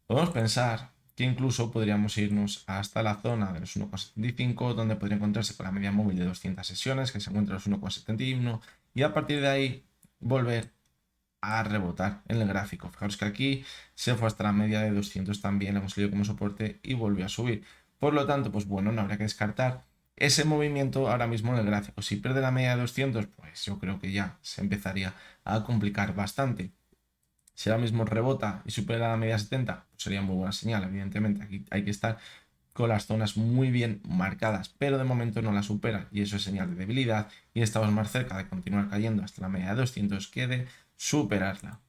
podemos pensar que incluso podríamos irnos hasta la zona de los 1,75, donde podría encontrarse con la media móvil de 200 sesiones, que se encuentra en los 1,71, y a partir de ahí volver a rebotar en el gráfico. Fijaros que aquí se fue hasta la media de 200 también, hemos salido como soporte y volvió a subir. Por lo tanto, pues bueno, no habría que descartar ese movimiento ahora mismo en el gráfico. Si pierde la media de 200, pues yo creo que ya se empezaría a complicar bastante. Si ahora mismo rebota y supera la media 70, pues sería muy buena señal. Evidentemente, aquí hay que estar con las zonas muy bien marcadas, pero de momento no la supera y eso es señal de debilidad y estamos más cerca de continuar cayendo hasta la media de 200 que de superarla.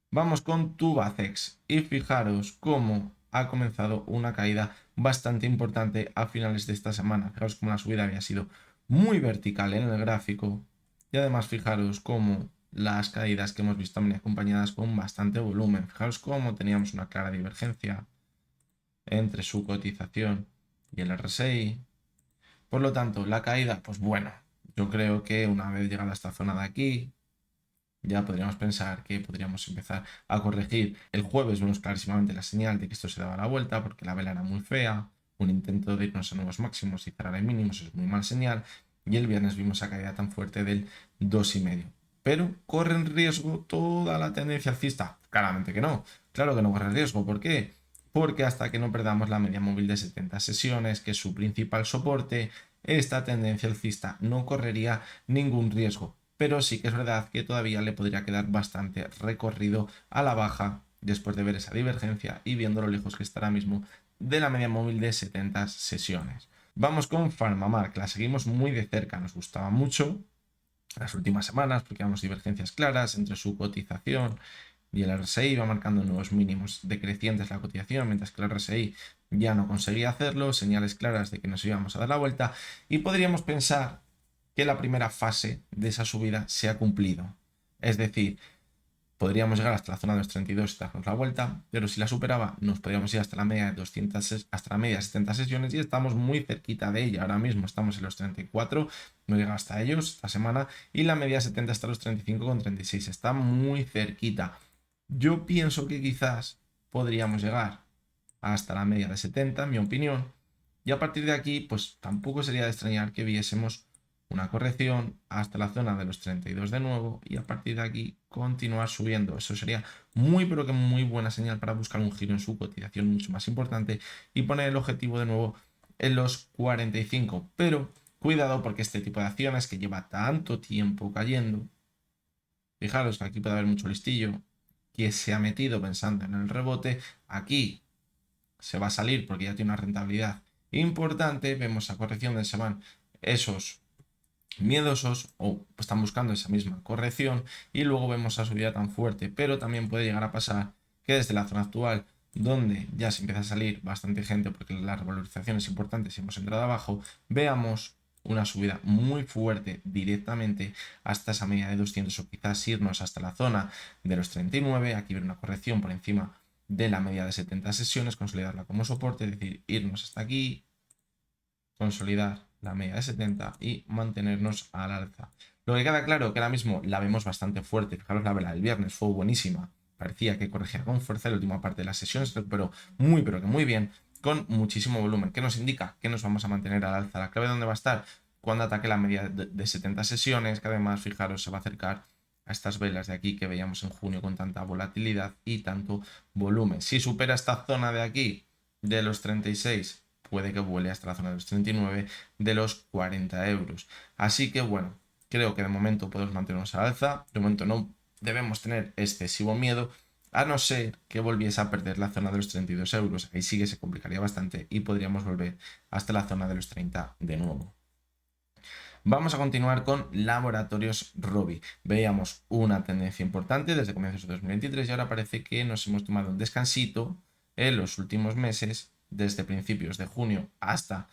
Vamos con Tubacex y fijaros cómo ha comenzado una caída bastante importante a finales de esta semana. Fijaros cómo la subida había sido muy vertical en el gráfico y además fijaros cómo las caídas que hemos visto han venido acompañadas con bastante volumen. Fijaros cómo teníamos una clara divergencia entre su cotización y el RSI. Por lo tanto, la caída, pues bueno, yo creo que una vez llegada a esta zona de aquí, ya podríamos pensar que podríamos empezar a corregir. El jueves vemos clarísimamente la señal de que esto se daba la vuelta porque la vela era muy fea, un intento de irnos a nuevos máximos y cerrar en mínimos es muy mal señal, y el viernes vimos esa caída tan fuerte del 2,5. Pero ¿corre en riesgo toda la tendencia alcista? Claramente que no. Claro que no corre riesgo. ¿Por qué? Porque hasta que no perdamos la media móvil de 70 sesiones, que es su principal soporte, esta tendencia alcista no correría ningún riesgo. Pero sí que es verdad que todavía le podría quedar bastante recorrido a la baja después de ver esa divergencia y viendo lo lejos que está ahora mismo de la media móvil de 70 sesiones. Vamos con PharmaMar, la seguimos muy de cerca, nos gustaba mucho las últimas semanas porque vemos divergencias claras entre su cotización y el RSI, va marcando nuevos mínimos decrecientes la cotización, mientras que el RSI ya no conseguía hacerlo, señales claras de que nos íbamos a dar la vuelta y podríamos pensar que la primera fase de esa subida se ha cumplido. Es decir, podríamos llegar hasta la zona de los 32 y darnos la vuelta, pero si la superaba nos podríamos ir hasta la media de 200, hasta la media de 70 sesiones y estamos muy cerquita de ella. Ahora mismo estamos en los 34, no llega hasta ellos esta semana y la media 70 hasta los 35,36. Está muy cerquita. Yo pienso que quizás podríamos llegar hasta la media de 70, en mi opinión, y a partir de aquí, pues tampoco sería de extrañar que viésemos una corrección hasta la zona de los 32 de nuevo y a partir de aquí continuar subiendo. Eso sería muy pero que muy buena señal para buscar un giro en su cotización mucho más importante y poner el objetivo de nuevo en los 45. Pero cuidado porque este tipo de acciones que lleva tanto tiempo cayendo, fijaros que aquí puede haber mucho listillo que se ha metido pensando en el rebote, aquí se va a salir porque ya tiene una rentabilidad importante, vemos a corrección de se van esos miedosos o están buscando esa misma corrección y luego vemos a subida tan fuerte, pero también puede llegar a pasar que desde la zona actual donde ya se empieza a salir bastante gente porque la revalorización es importante si hemos entrado abajo, veamos una subida muy fuerte directamente hasta esa media de 200 o quizás irnos hasta la zona de los 39, aquí ver una corrección por encima de la media de 70 sesiones, consolidarla como soporte, es decir, irnos hasta aquí, consolidar la media de 70 y mantenernos al alza. Lo que queda claro que ahora mismo la vemos bastante fuerte. Fijaros, la vela del viernes fue buenísima. Parecía que corregía con fuerza. La última parte de las sesiones se recuperó muy, pero que muy bien, con muchísimo volumen. ¿Qué nos indica? Que nos vamos a mantener al alza. ¿La clave dónde va a estar? Cuando ataque la media de 70 sesiones, que además, fijaros, se va a acercar a estas velas de aquí que veíamos en junio con tanta volatilidad y tanto volumen. Si supera esta zona de aquí, de los 36, puede que vuele hasta la zona de los 39, de los 40 euros. Así que bueno, creo que de momento podemos mantenernos al alza. De momento no debemos tener excesivo miedo, a no ser que volviese a perder la zona de los 32 euros. Ahí sí que se complicaría bastante y podríamos volver hasta la zona de los 30 de nuevo. Vamos a continuar con Laboratorios Rovi. Veíamos una tendencia importante desde comienzos de 2023 y ahora parece que nos hemos tomado un descansito en los últimos meses, desde principios de junio hasta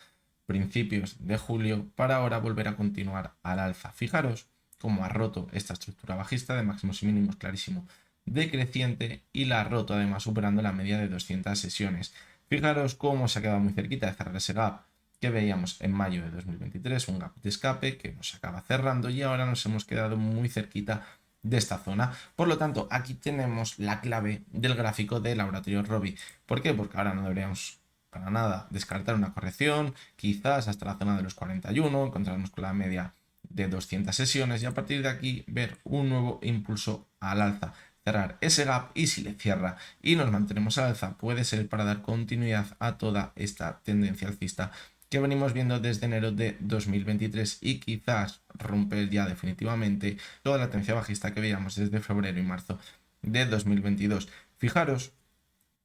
principios de julio, para ahora volver a continuar al alza. Fijaros cómo ha roto esta estructura bajista de máximos y mínimos clarísimo decreciente y la ha roto además superando la media de 200 sesiones. Fijaros cómo se ha quedado muy cerquita de cerrar ese gap que veíamos en mayo de 2023, un gap de escape que nos acaba cerrando y ahora nos hemos quedado muy cerquita de esta zona. Por lo tanto, aquí tenemos la clave del gráfico de Laboratorio Rovi. ¿Por qué? Porque ahora no deberíamos para nada descartar una corrección, quizás hasta la zona de los 41, encontrarnos con la media de 200 sesiones y a partir de aquí ver un nuevo impulso al alza, cerrar ese gap y si le cierra y nos mantenemos al alza puede ser para dar continuidad a toda esta tendencia alcista que venimos viendo desde enero de 2023 y quizás romper ya definitivamente toda la tendencia bajista que veíamos desde febrero y marzo de 2022. Fijaros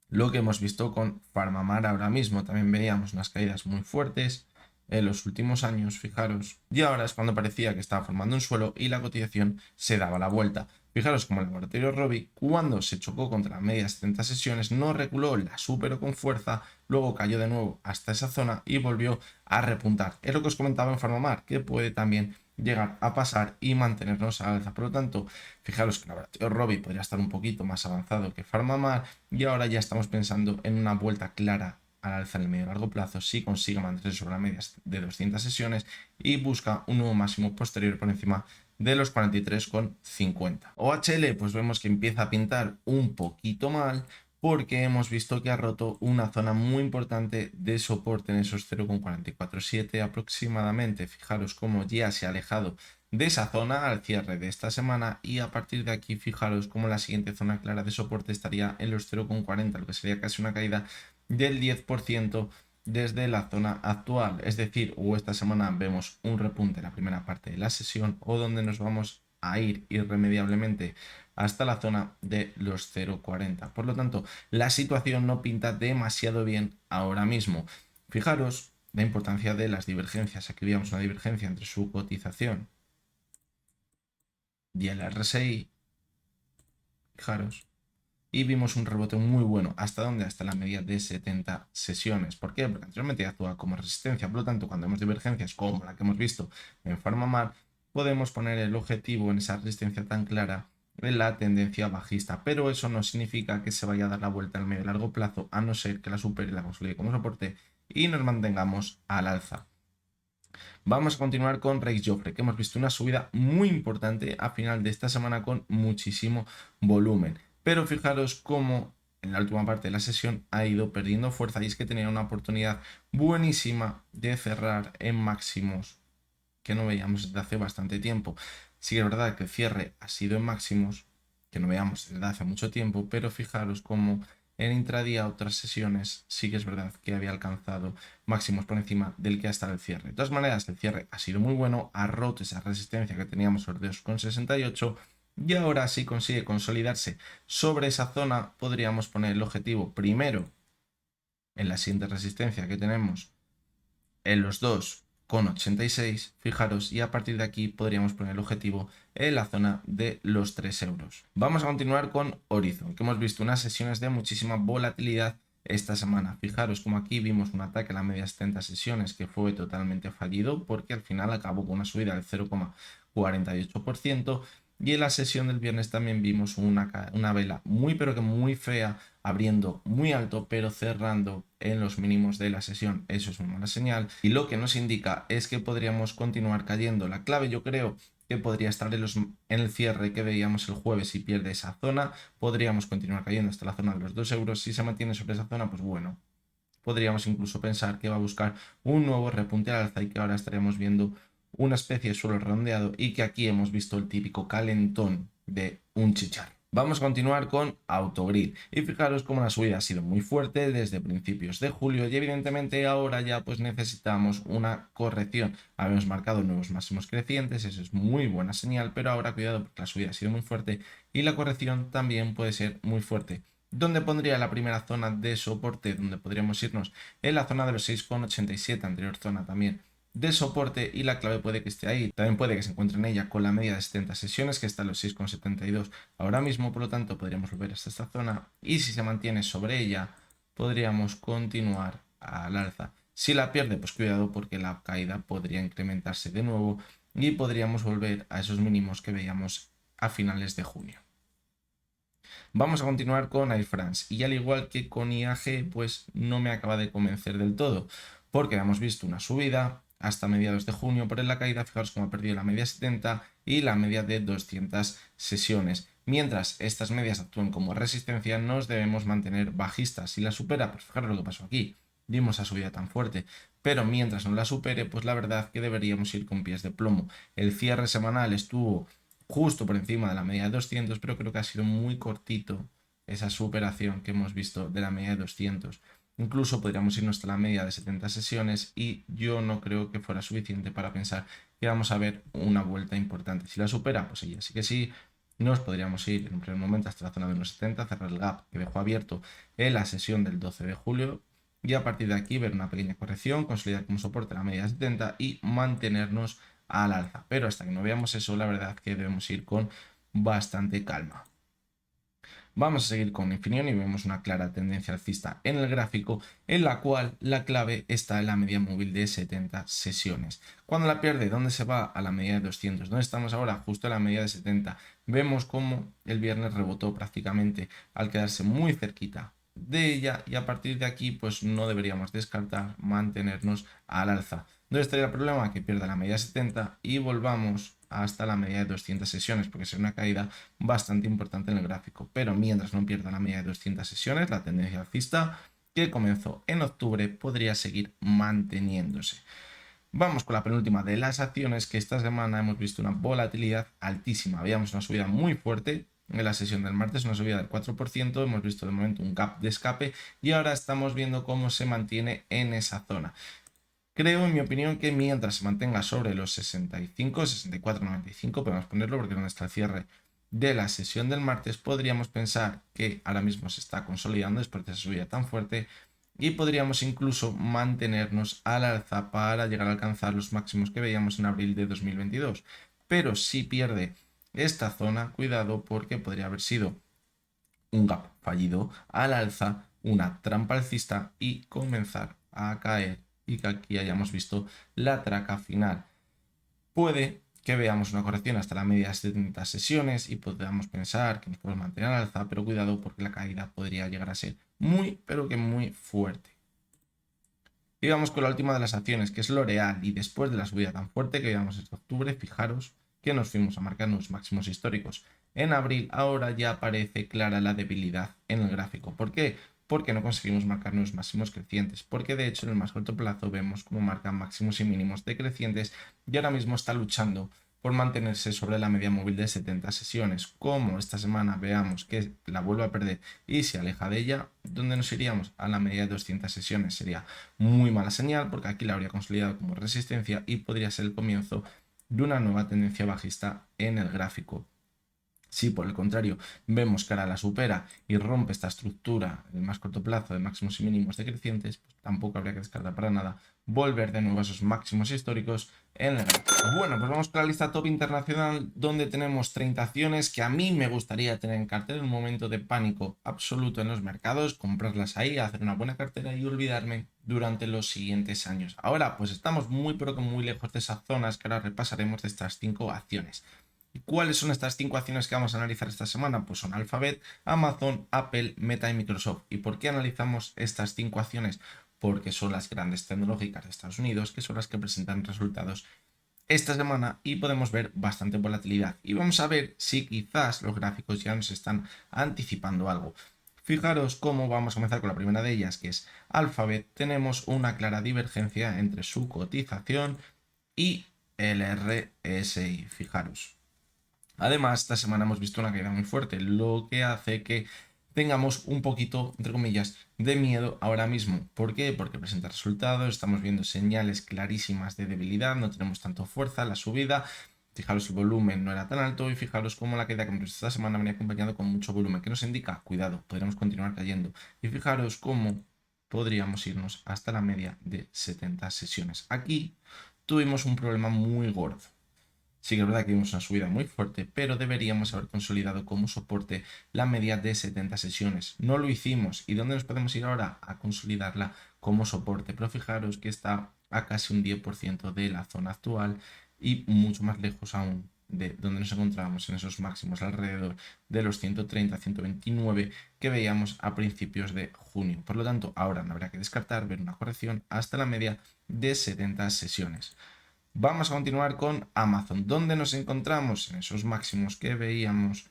lo que hemos visto con PharmaMar ahora mismo. También veíamos unas caídas muy fuertes en los últimos años, fijaros. Y ahora es cuando parecía que estaba formando un suelo y la cotización se daba la vuelta. Fijaros como el Laboratorio Rovi, cuando se chocó contra la media de 70 sesiones, no reculó, la superó con fuerza, luego cayó de nuevo hasta esa zona y volvió a repuntar. Es lo que os comentaba en PharmaMar, que puede también llegar a pasar y mantenernos a alza. Por lo tanto, fijaros que el Laboratorio Rovi podría estar un poquito más avanzado que PharmaMar y ahora ya estamos pensando en una vuelta clara al alza en el medio y largo plazo si consigue mantenerse sobre la media de 200 sesiones y busca un nuevo máximo posterior por encima de los 43,50. OHL pues vemos que empieza a pintar un poquito mal porque hemos visto que ha roto una zona muy importante de soporte en esos 0,447 aproximadamente. Fijaros cómo ya se ha alejado de esa zona al cierre de esta semana y a partir de aquí fijaros cómo la siguiente zona clara de soporte estaría en los 0,40, lo que sería casi una caída del 10% desde la zona actual. Es decir, o esta semana vemos un repunte en la primera parte de la sesión o donde nos vamos a ir irremediablemente hasta la zona de los 0,40. Por lo tanto, la situación no pinta demasiado bien ahora mismo. Fijaros la importancia de las divergencias. Aquí veíamos una divergencia entre su cotización y el RSI. Fijaros. Y vimos un rebote muy bueno. ¿Hasta dónde? Hasta la media de 70 sesiones. ¿Por qué? Porque anteriormente actúa como resistencia. Por lo tanto, cuando vemos divergencias como la que hemos visto en PharmaMar, podemos poner el objetivo en esa resistencia tan clara en la tendencia bajista. Pero eso no significa que se vaya a dar la vuelta al medio y largo plazo, a no ser que la supere y la consolide como soporte y nos mantengamos al alza. Vamos a continuar con Reis Joffre, que hemos visto una subida muy importante a final de esta semana con muchísimo volumen. Pero fijaros cómo en la última parte de la sesión ha ido perdiendo fuerza y es que tenía una oportunidad buenísima de cerrar en máximos que no veíamos desde hace bastante tiempo. Sí que es verdad que el cierre ha sido en máximos que no veíamos desde hace mucho tiempo, pero fijaros cómo en intradía otras sesiones sí que es verdad que había alcanzado máximos por encima del que ha estado el cierre. De todas maneras, el cierre ha sido muy bueno, ha roto esa resistencia que teníamos sobre 2,68 y ahora si consigue consolidarse sobre esa zona podríamos poner el objetivo primero en la siguiente resistencia que tenemos en los 2,86, fijaros, y a partir de aquí podríamos poner el objetivo en la zona de los 3 euros. Vamos a continuar con Horizon, que hemos visto unas sesiones de muchísima volatilidad esta semana. Fijaros como aquí vimos un ataque a la media 70 sesiones que fue totalmente fallido porque al final acabó con una subida del 0,48%. Y en la sesión del viernes también vimos una vela muy pero que muy fea, abriendo muy alto pero cerrando en los mínimos de la sesión. Eso es una mala señal y lo que nos indica es que podríamos continuar cayendo. La clave yo creo que podría estar en el cierre que veíamos el jueves. Si pierde esa zona, podríamos continuar cayendo hasta la zona de los 2 euros. Si se mantiene sobre esa zona, pues bueno, podríamos incluso pensar que va a buscar un nuevo repunte al alza y que ahora estaremos viendo una especie de suelo redondeado y que aquí hemos visto el típico calentón de un chicharro. Vamos a continuar con Autogrid y fijaros cómo la subida ha sido muy fuerte desde principios de julio y evidentemente ahora ya pues necesitamos una corrección. Habíamos marcado nuevos máximos crecientes, eso es muy buena señal, pero ahora cuidado porque la subida ha sido muy fuerte y la corrección también puede ser muy fuerte. ¿Dónde pondría la primera zona de soporte? Donde podríamos irnos en la zona de los 6,87, anterior zona también de soporte, y la clave puede que esté ahí. También puede que se encuentre en ella con la media de 70 sesiones que está en los 6,72 ahora mismo, por lo tanto podríamos volver hasta esta zona y si se mantiene sobre ella podríamos continuar al alza. Si la pierde, pues cuidado porque la caída podría incrementarse de nuevo y podríamos volver a esos mínimos que veíamos a finales de junio. Vamos a continuar con Air France y al igual que con IAG, pues no me acaba de convencer del todo porque hemos visto una subida hasta mediados de junio, pero en la caída fijaros cómo ha perdido la media 70 y la media de 200 sesiones. Mientras estas medias actúen como resistencia, nos debemos mantener bajistas. Si la supera, pues fijaros lo que pasó aquí. Dimos esa subida tan fuerte, pero mientras no la supere, pues la verdad que deberíamos ir con pies de plomo. El cierre semanal estuvo justo por encima de la media de 200, pero creo que ha sido muy cortito esa superación que hemos visto de la media de 200. Incluso podríamos irnos hasta la media de 70 sesiones y yo no creo que fuera suficiente para pensar que vamos a ver una vuelta importante. Si la supera, pues ella sí que sí. Nos podríamos ir en un primer momento hasta la zona de unos 70, cerrar el gap que dejó abierto en la sesión del 12 de julio y a partir de aquí ver una pequeña corrección, consolidar como soporte la media de 70 y mantenernos al alza. Pero hasta que no veamos eso, la verdad que debemos ir con bastante calma. Vamos a seguir con Infineon y vemos una clara tendencia alcista en el gráfico, en la cual la clave está en la media móvil de 70 sesiones. Cuando la pierde, ¿dónde se va? A la media de 200. ¿Dónde estamos ahora? Justo a la media de 70. Vemos cómo el viernes rebotó prácticamente al quedarse muy cerquita de ella y a partir de aquí pues no deberíamos descartar mantenernos al alza. ¿Dónde estaría el problema? Que pierda la media de 70 y volvamos hasta la media de 200 sesiones, porque es una caída bastante importante en el gráfico. Pero mientras no pierda la media de 200 sesiones, la tendencia alcista que comenzó en octubre podría seguir manteniéndose. Vamos con la penúltima de las acciones, que esta semana hemos visto una volatilidad altísima. Habíamos una subida muy fuerte en la sesión del martes, una subida del 4%, hemos visto de momento un gap de escape y ahora estamos viendo cómo se mantiene en esa zona. Creo, en mi opinión, que mientras se mantenga sobre los 65, 64,95, podemos ponerlo porque es donde está el cierre de la sesión del martes, podríamos pensar que ahora mismo se está consolidando después de esa subida tan fuerte y podríamos incluso mantenernos al alza para llegar a alcanzar los máximos que veíamos en abril de 2022. Pero si pierde esta zona, cuidado porque podría haber sido un gap fallido al alza, una trampa alcista y comenzar a caer y que aquí hayamos visto la traca final. Puede que veamos una corrección hasta la media de 70 sesiones y podamos pensar que nos podemos mantener al alza, pero cuidado porque la caída podría llegar a ser muy, pero que muy fuerte. Y vamos con la última de las acciones, que es L'Oreal, y después de la subida tan fuerte que veíamos este octubre, fijaros que nos fuimos a marcar los máximos históricos en abril, ahora ya parece clara la debilidad en el gráfico. ¿Por qué? Porque no conseguimos marcar los máximos crecientes, porque de hecho en el más corto plazo vemos cómo marcan máximos y mínimos decrecientes y ahora mismo está luchando por mantenerse sobre la media móvil de 70 sesiones. Como esta semana veamos que la vuelve a perder y se aleja de ella, ¿dónde nos iríamos? A la media de 200 sesiones. Sería muy mala señal porque aquí la habría consolidado como resistencia y podría ser el comienzo de una nueva tendencia bajista en el gráfico. Si por el contrario vemos que ahora la supera y rompe esta estructura en el más corto plazo de máximos y mínimos decrecientes, pues tampoco habría que descartar para nada volver de nuevo a esos máximos históricos en el gráfico. Bueno, pues vamos con la lista top internacional donde tenemos 30 acciones que a mí me gustaría tener en cartera en un momento de pánico absoluto en los mercados, comprarlas ahí, hacer una buena cartera y olvidarme durante los siguientes años. Ahora pues estamos muy pero que muy lejos de esas zonas que ahora repasaremos de estas 5 acciones. ¿Cuáles son estas 5 acciones que vamos a analizar esta semana? Pues son Alphabet, Amazon, Apple, Meta y Microsoft. ¿Y por qué analizamos estas 5 acciones? Porque son las grandes tecnológicas de Estados Unidos, que son las que presentan resultados esta semana y podemos ver bastante volatilidad. Y vamos a ver si quizás los gráficos ya nos están anticipando algo. Fijaros cómo vamos a comenzar con la primera de ellas, que es Alphabet. Tenemos una clara divergencia entre su cotización y el RSI. Fijaros. Además, esta semana hemos visto una caída muy fuerte, lo que hace que tengamos un poquito, entre comillas, de miedo ahora mismo. ¿Por qué? Porque presenta resultados, estamos viendo señales clarísimas de debilidad, no tenemos tanto fuerza, la subida. Fijaros, el volumen no era tan alto y fijaros cómo la caída que hemos visto esta semana venía acompañado con mucho volumen. ¿Qué nos indica? Cuidado, podríamos continuar cayendo. Y fijaros cómo podríamos irnos hasta la media de 70 sesiones. Aquí tuvimos un problema muy gordo. Sí que es verdad que vimos una subida muy fuerte, pero deberíamos haber consolidado como soporte la media de 70 sesiones. No lo hicimos. ¿Y dónde nos podemos ir ahora? A consolidarla como soporte. Pero fijaros que está a casi un 10% de la zona actual y mucho más lejos aún de donde nos encontrábamos en esos máximos alrededor de los 130-129 que veíamos a principios de junio. Por lo tanto, ahora no habrá que descartar ver una corrección hasta la media de 70 sesiones. Vamos a continuar con Amazon. ¿Dónde nos encontramos? En esos máximos que veíamos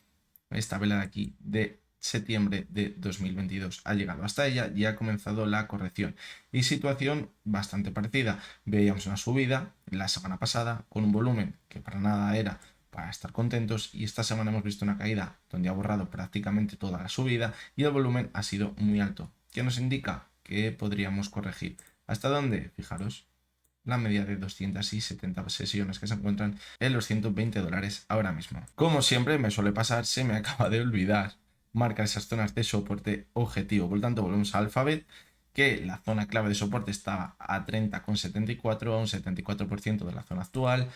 esta vela de aquí de septiembre de 2022. Ha llegado hasta ella y ha comenzado la corrección. Y situación bastante parecida. Veíamos una subida la semana pasada con un volumen que para nada era para estar contentos y esta semana hemos visto una caída donde ha borrado prácticamente toda la subida y el volumen ha sido muy alto. ¿Qué nos indica? Que podríamos corregir. ¿Hasta dónde? Fijaros la media de 270 sesiones que se encuentran en los $120 ahora mismo. Como siempre me suele pasar, se me acaba de olvidar marcar esas zonas de soporte objetivo. Por lo tanto, volvemos a Alphabet, que la zona clave de soporte estaba a 30,74, a un 74% de la zona actual,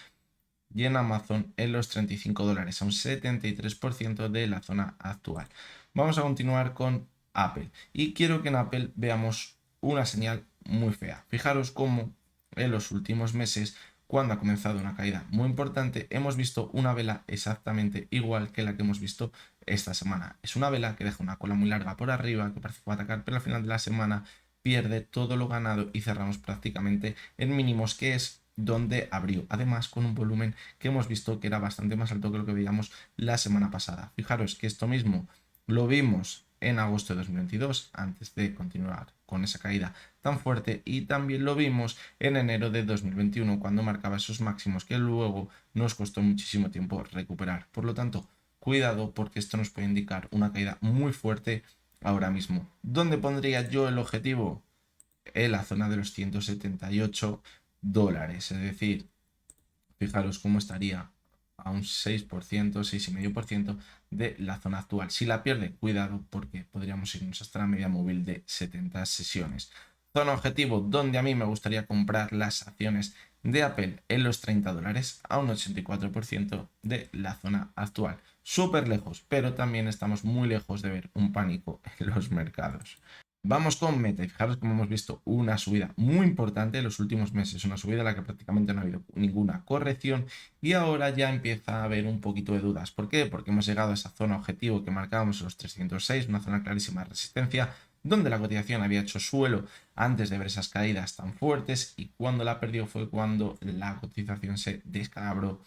y en Amazon en los $35, a un 73% de la zona actual. Vamos a continuar con Apple y quiero que en Apple veamos una señal muy fea. Fijaros cómo en los últimos meses, cuando ha comenzado una caída muy importante, hemos visto una vela exactamente igual que la que hemos visto esta semana. Es una vela que deja una cola muy larga por arriba, que parece que va a atacar, pero al final de la semana pierde todo lo ganado y cerramos prácticamente en mínimos, que es donde abrió, además con un volumen que hemos visto que era bastante más alto que lo que veíamos la semana pasada. Fijaros que esto mismo lo vimos en agosto de 2022, antes de continuar con esa caída tan fuerte, y también lo vimos en enero de 2021, cuando marcaba esos máximos que luego nos costó muchísimo tiempo recuperar. Por lo tanto, cuidado, porque esto nos puede indicar una caída muy fuerte ahora mismo. ¿Dónde pondría yo el objetivo? En la zona de los $178, es decir, fijaros cómo estaría a un 6%, 6,5% de la zona actual. Si la pierde, cuidado, porque podríamos irnos hasta la media móvil de 70 sesiones. Zona objetivo, donde a mí me gustaría comprar las acciones de Apple, en los $30, a un 84% de la zona actual. Súper lejos, pero también estamos muy lejos de ver un pánico en los mercados. Vamos con Meta y fijaros como hemos visto una subida muy importante en los últimos meses, una subida en la que prácticamente no ha habido ninguna corrección y ahora ya empieza a haber un poquito de dudas. ¿Por qué? Porque hemos llegado a esa zona objetivo que marcábamos en los 306, una zona clarísima de resistencia, donde la cotización había hecho suelo antes de ver esas caídas tan fuertes, y cuando la perdió fue cuando la cotización se descalabró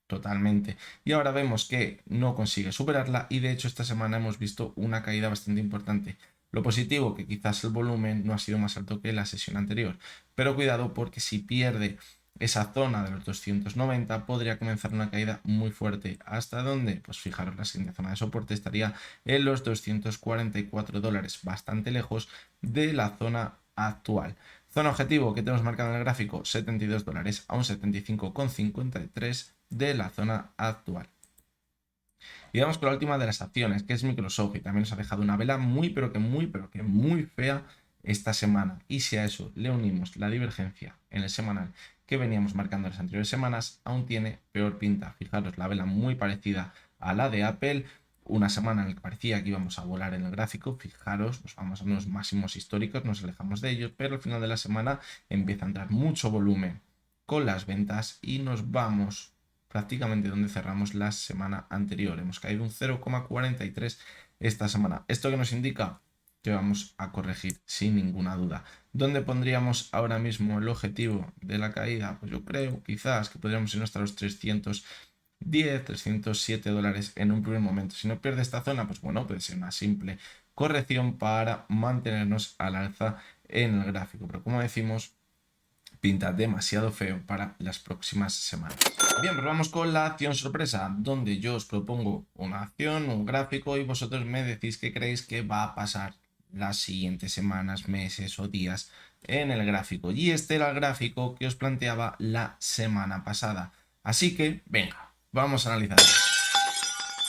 totalmente. Y ahora vemos que no consigue superarla y de hecho esta semana hemos visto una caída bastante importante. Lo positivo, que quizás el volumen no ha sido más alto que la sesión anterior, pero cuidado, porque si pierde esa zona de los 290 podría comenzar una caída muy fuerte. ¿Hasta dónde? Pues fijaros, la siguiente zona de soporte estaría en los $244, bastante lejos de la zona actual. Zona objetivo que tenemos marcado en el gráfico, $72, a un 75,53 de la zona actual. Y vamos con la última de las acciones, que es Microsoft, y también nos ha dejado una vela muy muy fea esta semana. Y si a eso le unimos la divergencia en el semanal que veníamos marcando en las anteriores semanas, aún tiene peor pinta. Fijaros, la vela muy parecida a la de Apple, una semana en la que parecía que íbamos a volar en el gráfico. Fijaros, nos vamos a unos máximos históricos, nos alejamos de ellos, pero al final de la semana empieza a entrar mucho volumen con las ventas y nos vamos prácticamente donde cerramos la semana anterior. Hemos caído un 0,43 esta semana. ¿Esto que nos indica? que vamos a corregir sin ninguna duda. ¿Dónde pondríamos ahora mismo el objetivo de la caída? Pues yo creo quizás que podríamos irnos hasta los 310, 307 dólares en un primer momento. Si no pierde esta zona, pues bueno, puede ser una simple corrección para mantenernos al alza en el gráfico. Pero como decimos, pinta demasiado feo para las próximas semanas. Bien, pues vamos con la acción sorpresa, donde yo os propongo una acción, un gráfico y vosotros me decís qué creéis que va a pasar las siguientes semanas, meses o días en el gráfico. Y este era el gráfico que os planteaba la semana pasada. Así que, venga, vamos a analizarlo.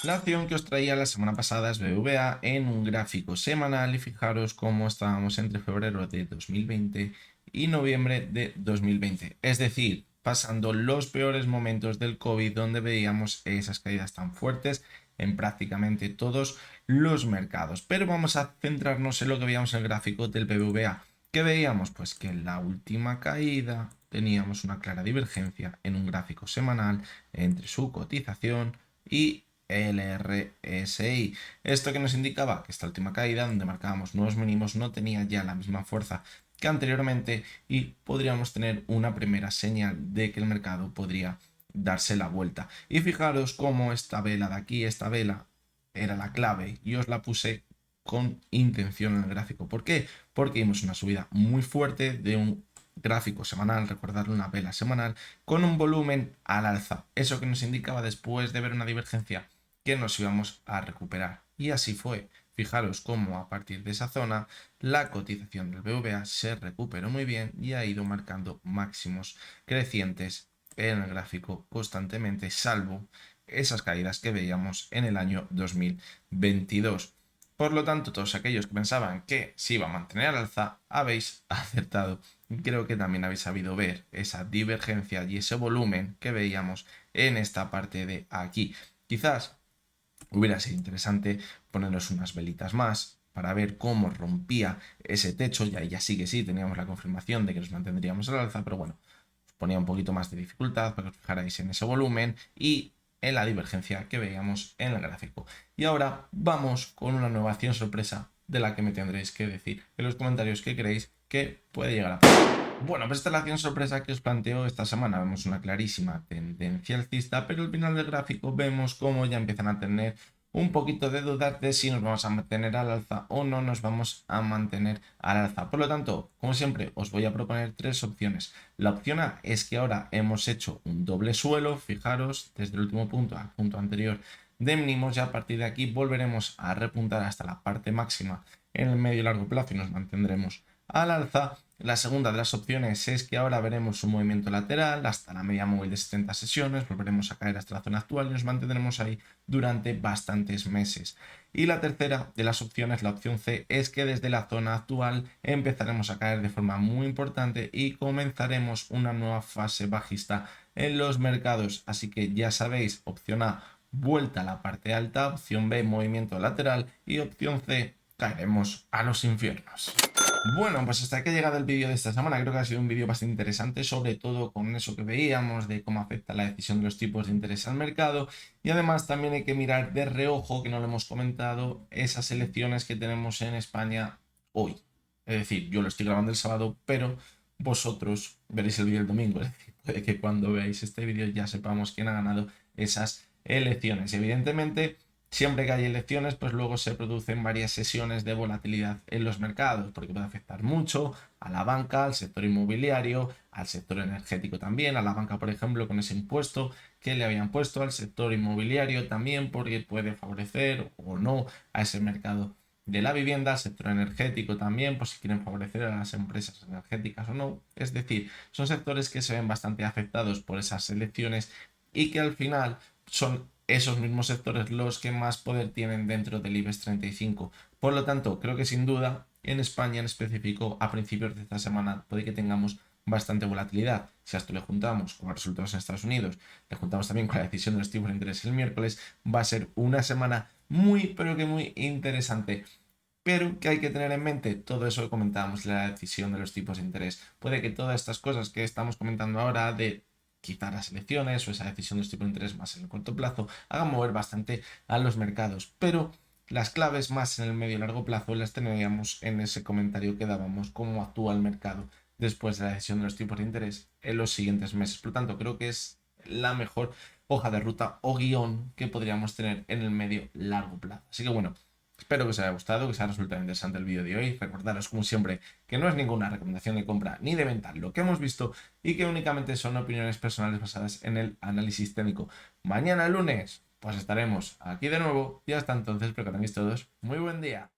La acción que os traía la semana pasada es BBVA en un gráfico semanal y fijaros cómo estábamos entre febrero de 2020 y noviembre de 2020. Es decir, pasando los peores momentos del COVID donde veíamos esas caídas tan fuertes en prácticamente todos los mercados. Pero vamos a centrarnos en lo que veíamos en el gráfico del BBVA. ¿Qué veíamos? Pues que en la última caída teníamos una clara divergencia en un gráfico semanal entre su cotización y el RSI. Esto que nos indicaba que esta última caída, donde marcábamos nuevos mínimos, no tenía ya la misma fuerza que anteriormente y podríamos tener una primera señal de que el mercado podría darse la vuelta. Y fijaros cómo esta vela de aquí, esta vela, era la clave y os la puse con intención en el gráfico. ¿Por qué? Porque vimos una subida muy fuerte de un gráfico semanal, recordar una vela semanal, con un volumen al alza. Eso que nos indicaba después de ver una divergencia que nos íbamos a recuperar. Y así fue. Fijaros cómo a partir de esa zona la cotización del BVA se recuperó muy bien y ha ido marcando máximos crecientes en el gráfico constantemente, salvo esas caídas que veíamos en el año 2022. Por lo tanto, todos aquellos que pensaban que se iba a mantener al alza, habéis acertado. Creo que también habéis sabido ver esa divergencia y ese volumen que veíamos en esta parte de aquí. Quizás hubiera sido interesante ponernos unas velitas más para ver cómo rompía ese techo. Ya sí que sí, teníamos la confirmación de que nos mantendríamos al alza, pero bueno, os ponía un poquito más de dificultad para que os fijarais en ese volumen y en la divergencia que veíamos en el gráfico. Y ahora vamos con una nueva acción sorpresa de la que me tendréis que decir en los comentarios qué creéis que puede llegar a pasar. Bueno, pues esta es la acción sorpresa que os planteo esta semana. Vemos una clarísima tendencia alcista, pero al final del gráfico vemos cómo ya empiezan a tener un poquito de dudas de si nos vamos a mantener al alza o no nos vamos a mantener al alza. Por lo tanto, como siempre, os voy a proponer tres opciones. La opción A es que ahora hemos hecho un doble suelo, fijaros, desde el último punto al punto anterior de mínimos y a partir de aquí volveremos a repuntar hasta la parte máxima en el medio y largo plazo y nos mantendremos al alza. La segunda de las opciones es que ahora veremos un movimiento lateral hasta la media móvil de 70 sesiones, volveremos a caer hasta la zona actual y nos mantendremos ahí durante bastantes meses. Y la tercera de las opciones, la opción C, es que desde la zona actual empezaremos a caer de forma muy importante y comenzaremos una nueva fase bajista en los mercados. Así que ya sabéis, opción A, vuelta a la parte alta, opción B, movimiento lateral y opción C, caeremos a los infiernos. Bueno, pues hasta aquí ha llegado el vídeo de esta semana. Creo que ha sido un vídeo bastante interesante, sobre todo con eso que veíamos de cómo afecta la decisión de los tipos de interés al mercado. Y además también hay que mirar de reojo, que no lo hemos comentado, esas elecciones que tenemos en España hoy. Es decir, yo lo estoy grabando el sábado, pero vosotros veréis el vídeo el domingo. Es decir, puede que cuando veáis este vídeo ya sepamos quién ha ganado esas elecciones. Evidentemente, siempre que hay elecciones, pues luego se producen varias sesiones de volatilidad en los mercados, porque puede afectar mucho a la banca, al sector inmobiliario, al sector energético también, a la banca, por ejemplo, con ese impuesto que le habían puesto, al sector inmobiliario también, porque puede favorecer o no a ese mercado de la vivienda, al sector energético también, pues si quieren favorecer a las empresas energéticas o no. Es decir, son sectores que se ven bastante afectados por esas elecciones y que al final son esos mismos sectores los que más poder tienen dentro del IBEX 35. Por lo tanto, creo que sin duda en España en específico a principios de esta semana puede que tengamos bastante volatilidad. Si a esto le juntamos con los resultados en Estados Unidos, le juntamos también con la decisión de los tipos de interés el miércoles, va a ser una semana muy pero que muy interesante. Pero que hay que tener en mente todo eso que comentábamos, la decisión de los tipos de interés. Puede que todas estas cosas que estamos comentando ahora de quitar las elecciones o esa decisión de los tipos de interés más en el corto plazo hagan mover bastante a los mercados. Pero Las claves más en el medio y largo plazo las teníamos en ese comentario que dábamos, cómo actúa el mercado después de la decisión de los tipos de interés en los siguientes meses. Por lo tanto, creo que es la mejor hoja de ruta o guión que podríamos tener en el medio largo plazo. Así que bueno, espero que os haya gustado, que os haya resultado interesante el vídeo de hoy. Recordaros, como siempre, que no es ninguna recomendación de compra ni de venta lo que hemos visto y que únicamente son opiniones personales basadas en el análisis técnico. Mañana lunes, pues estaremos aquí de nuevo y hasta entonces, espero que tengáis todos muy buen día.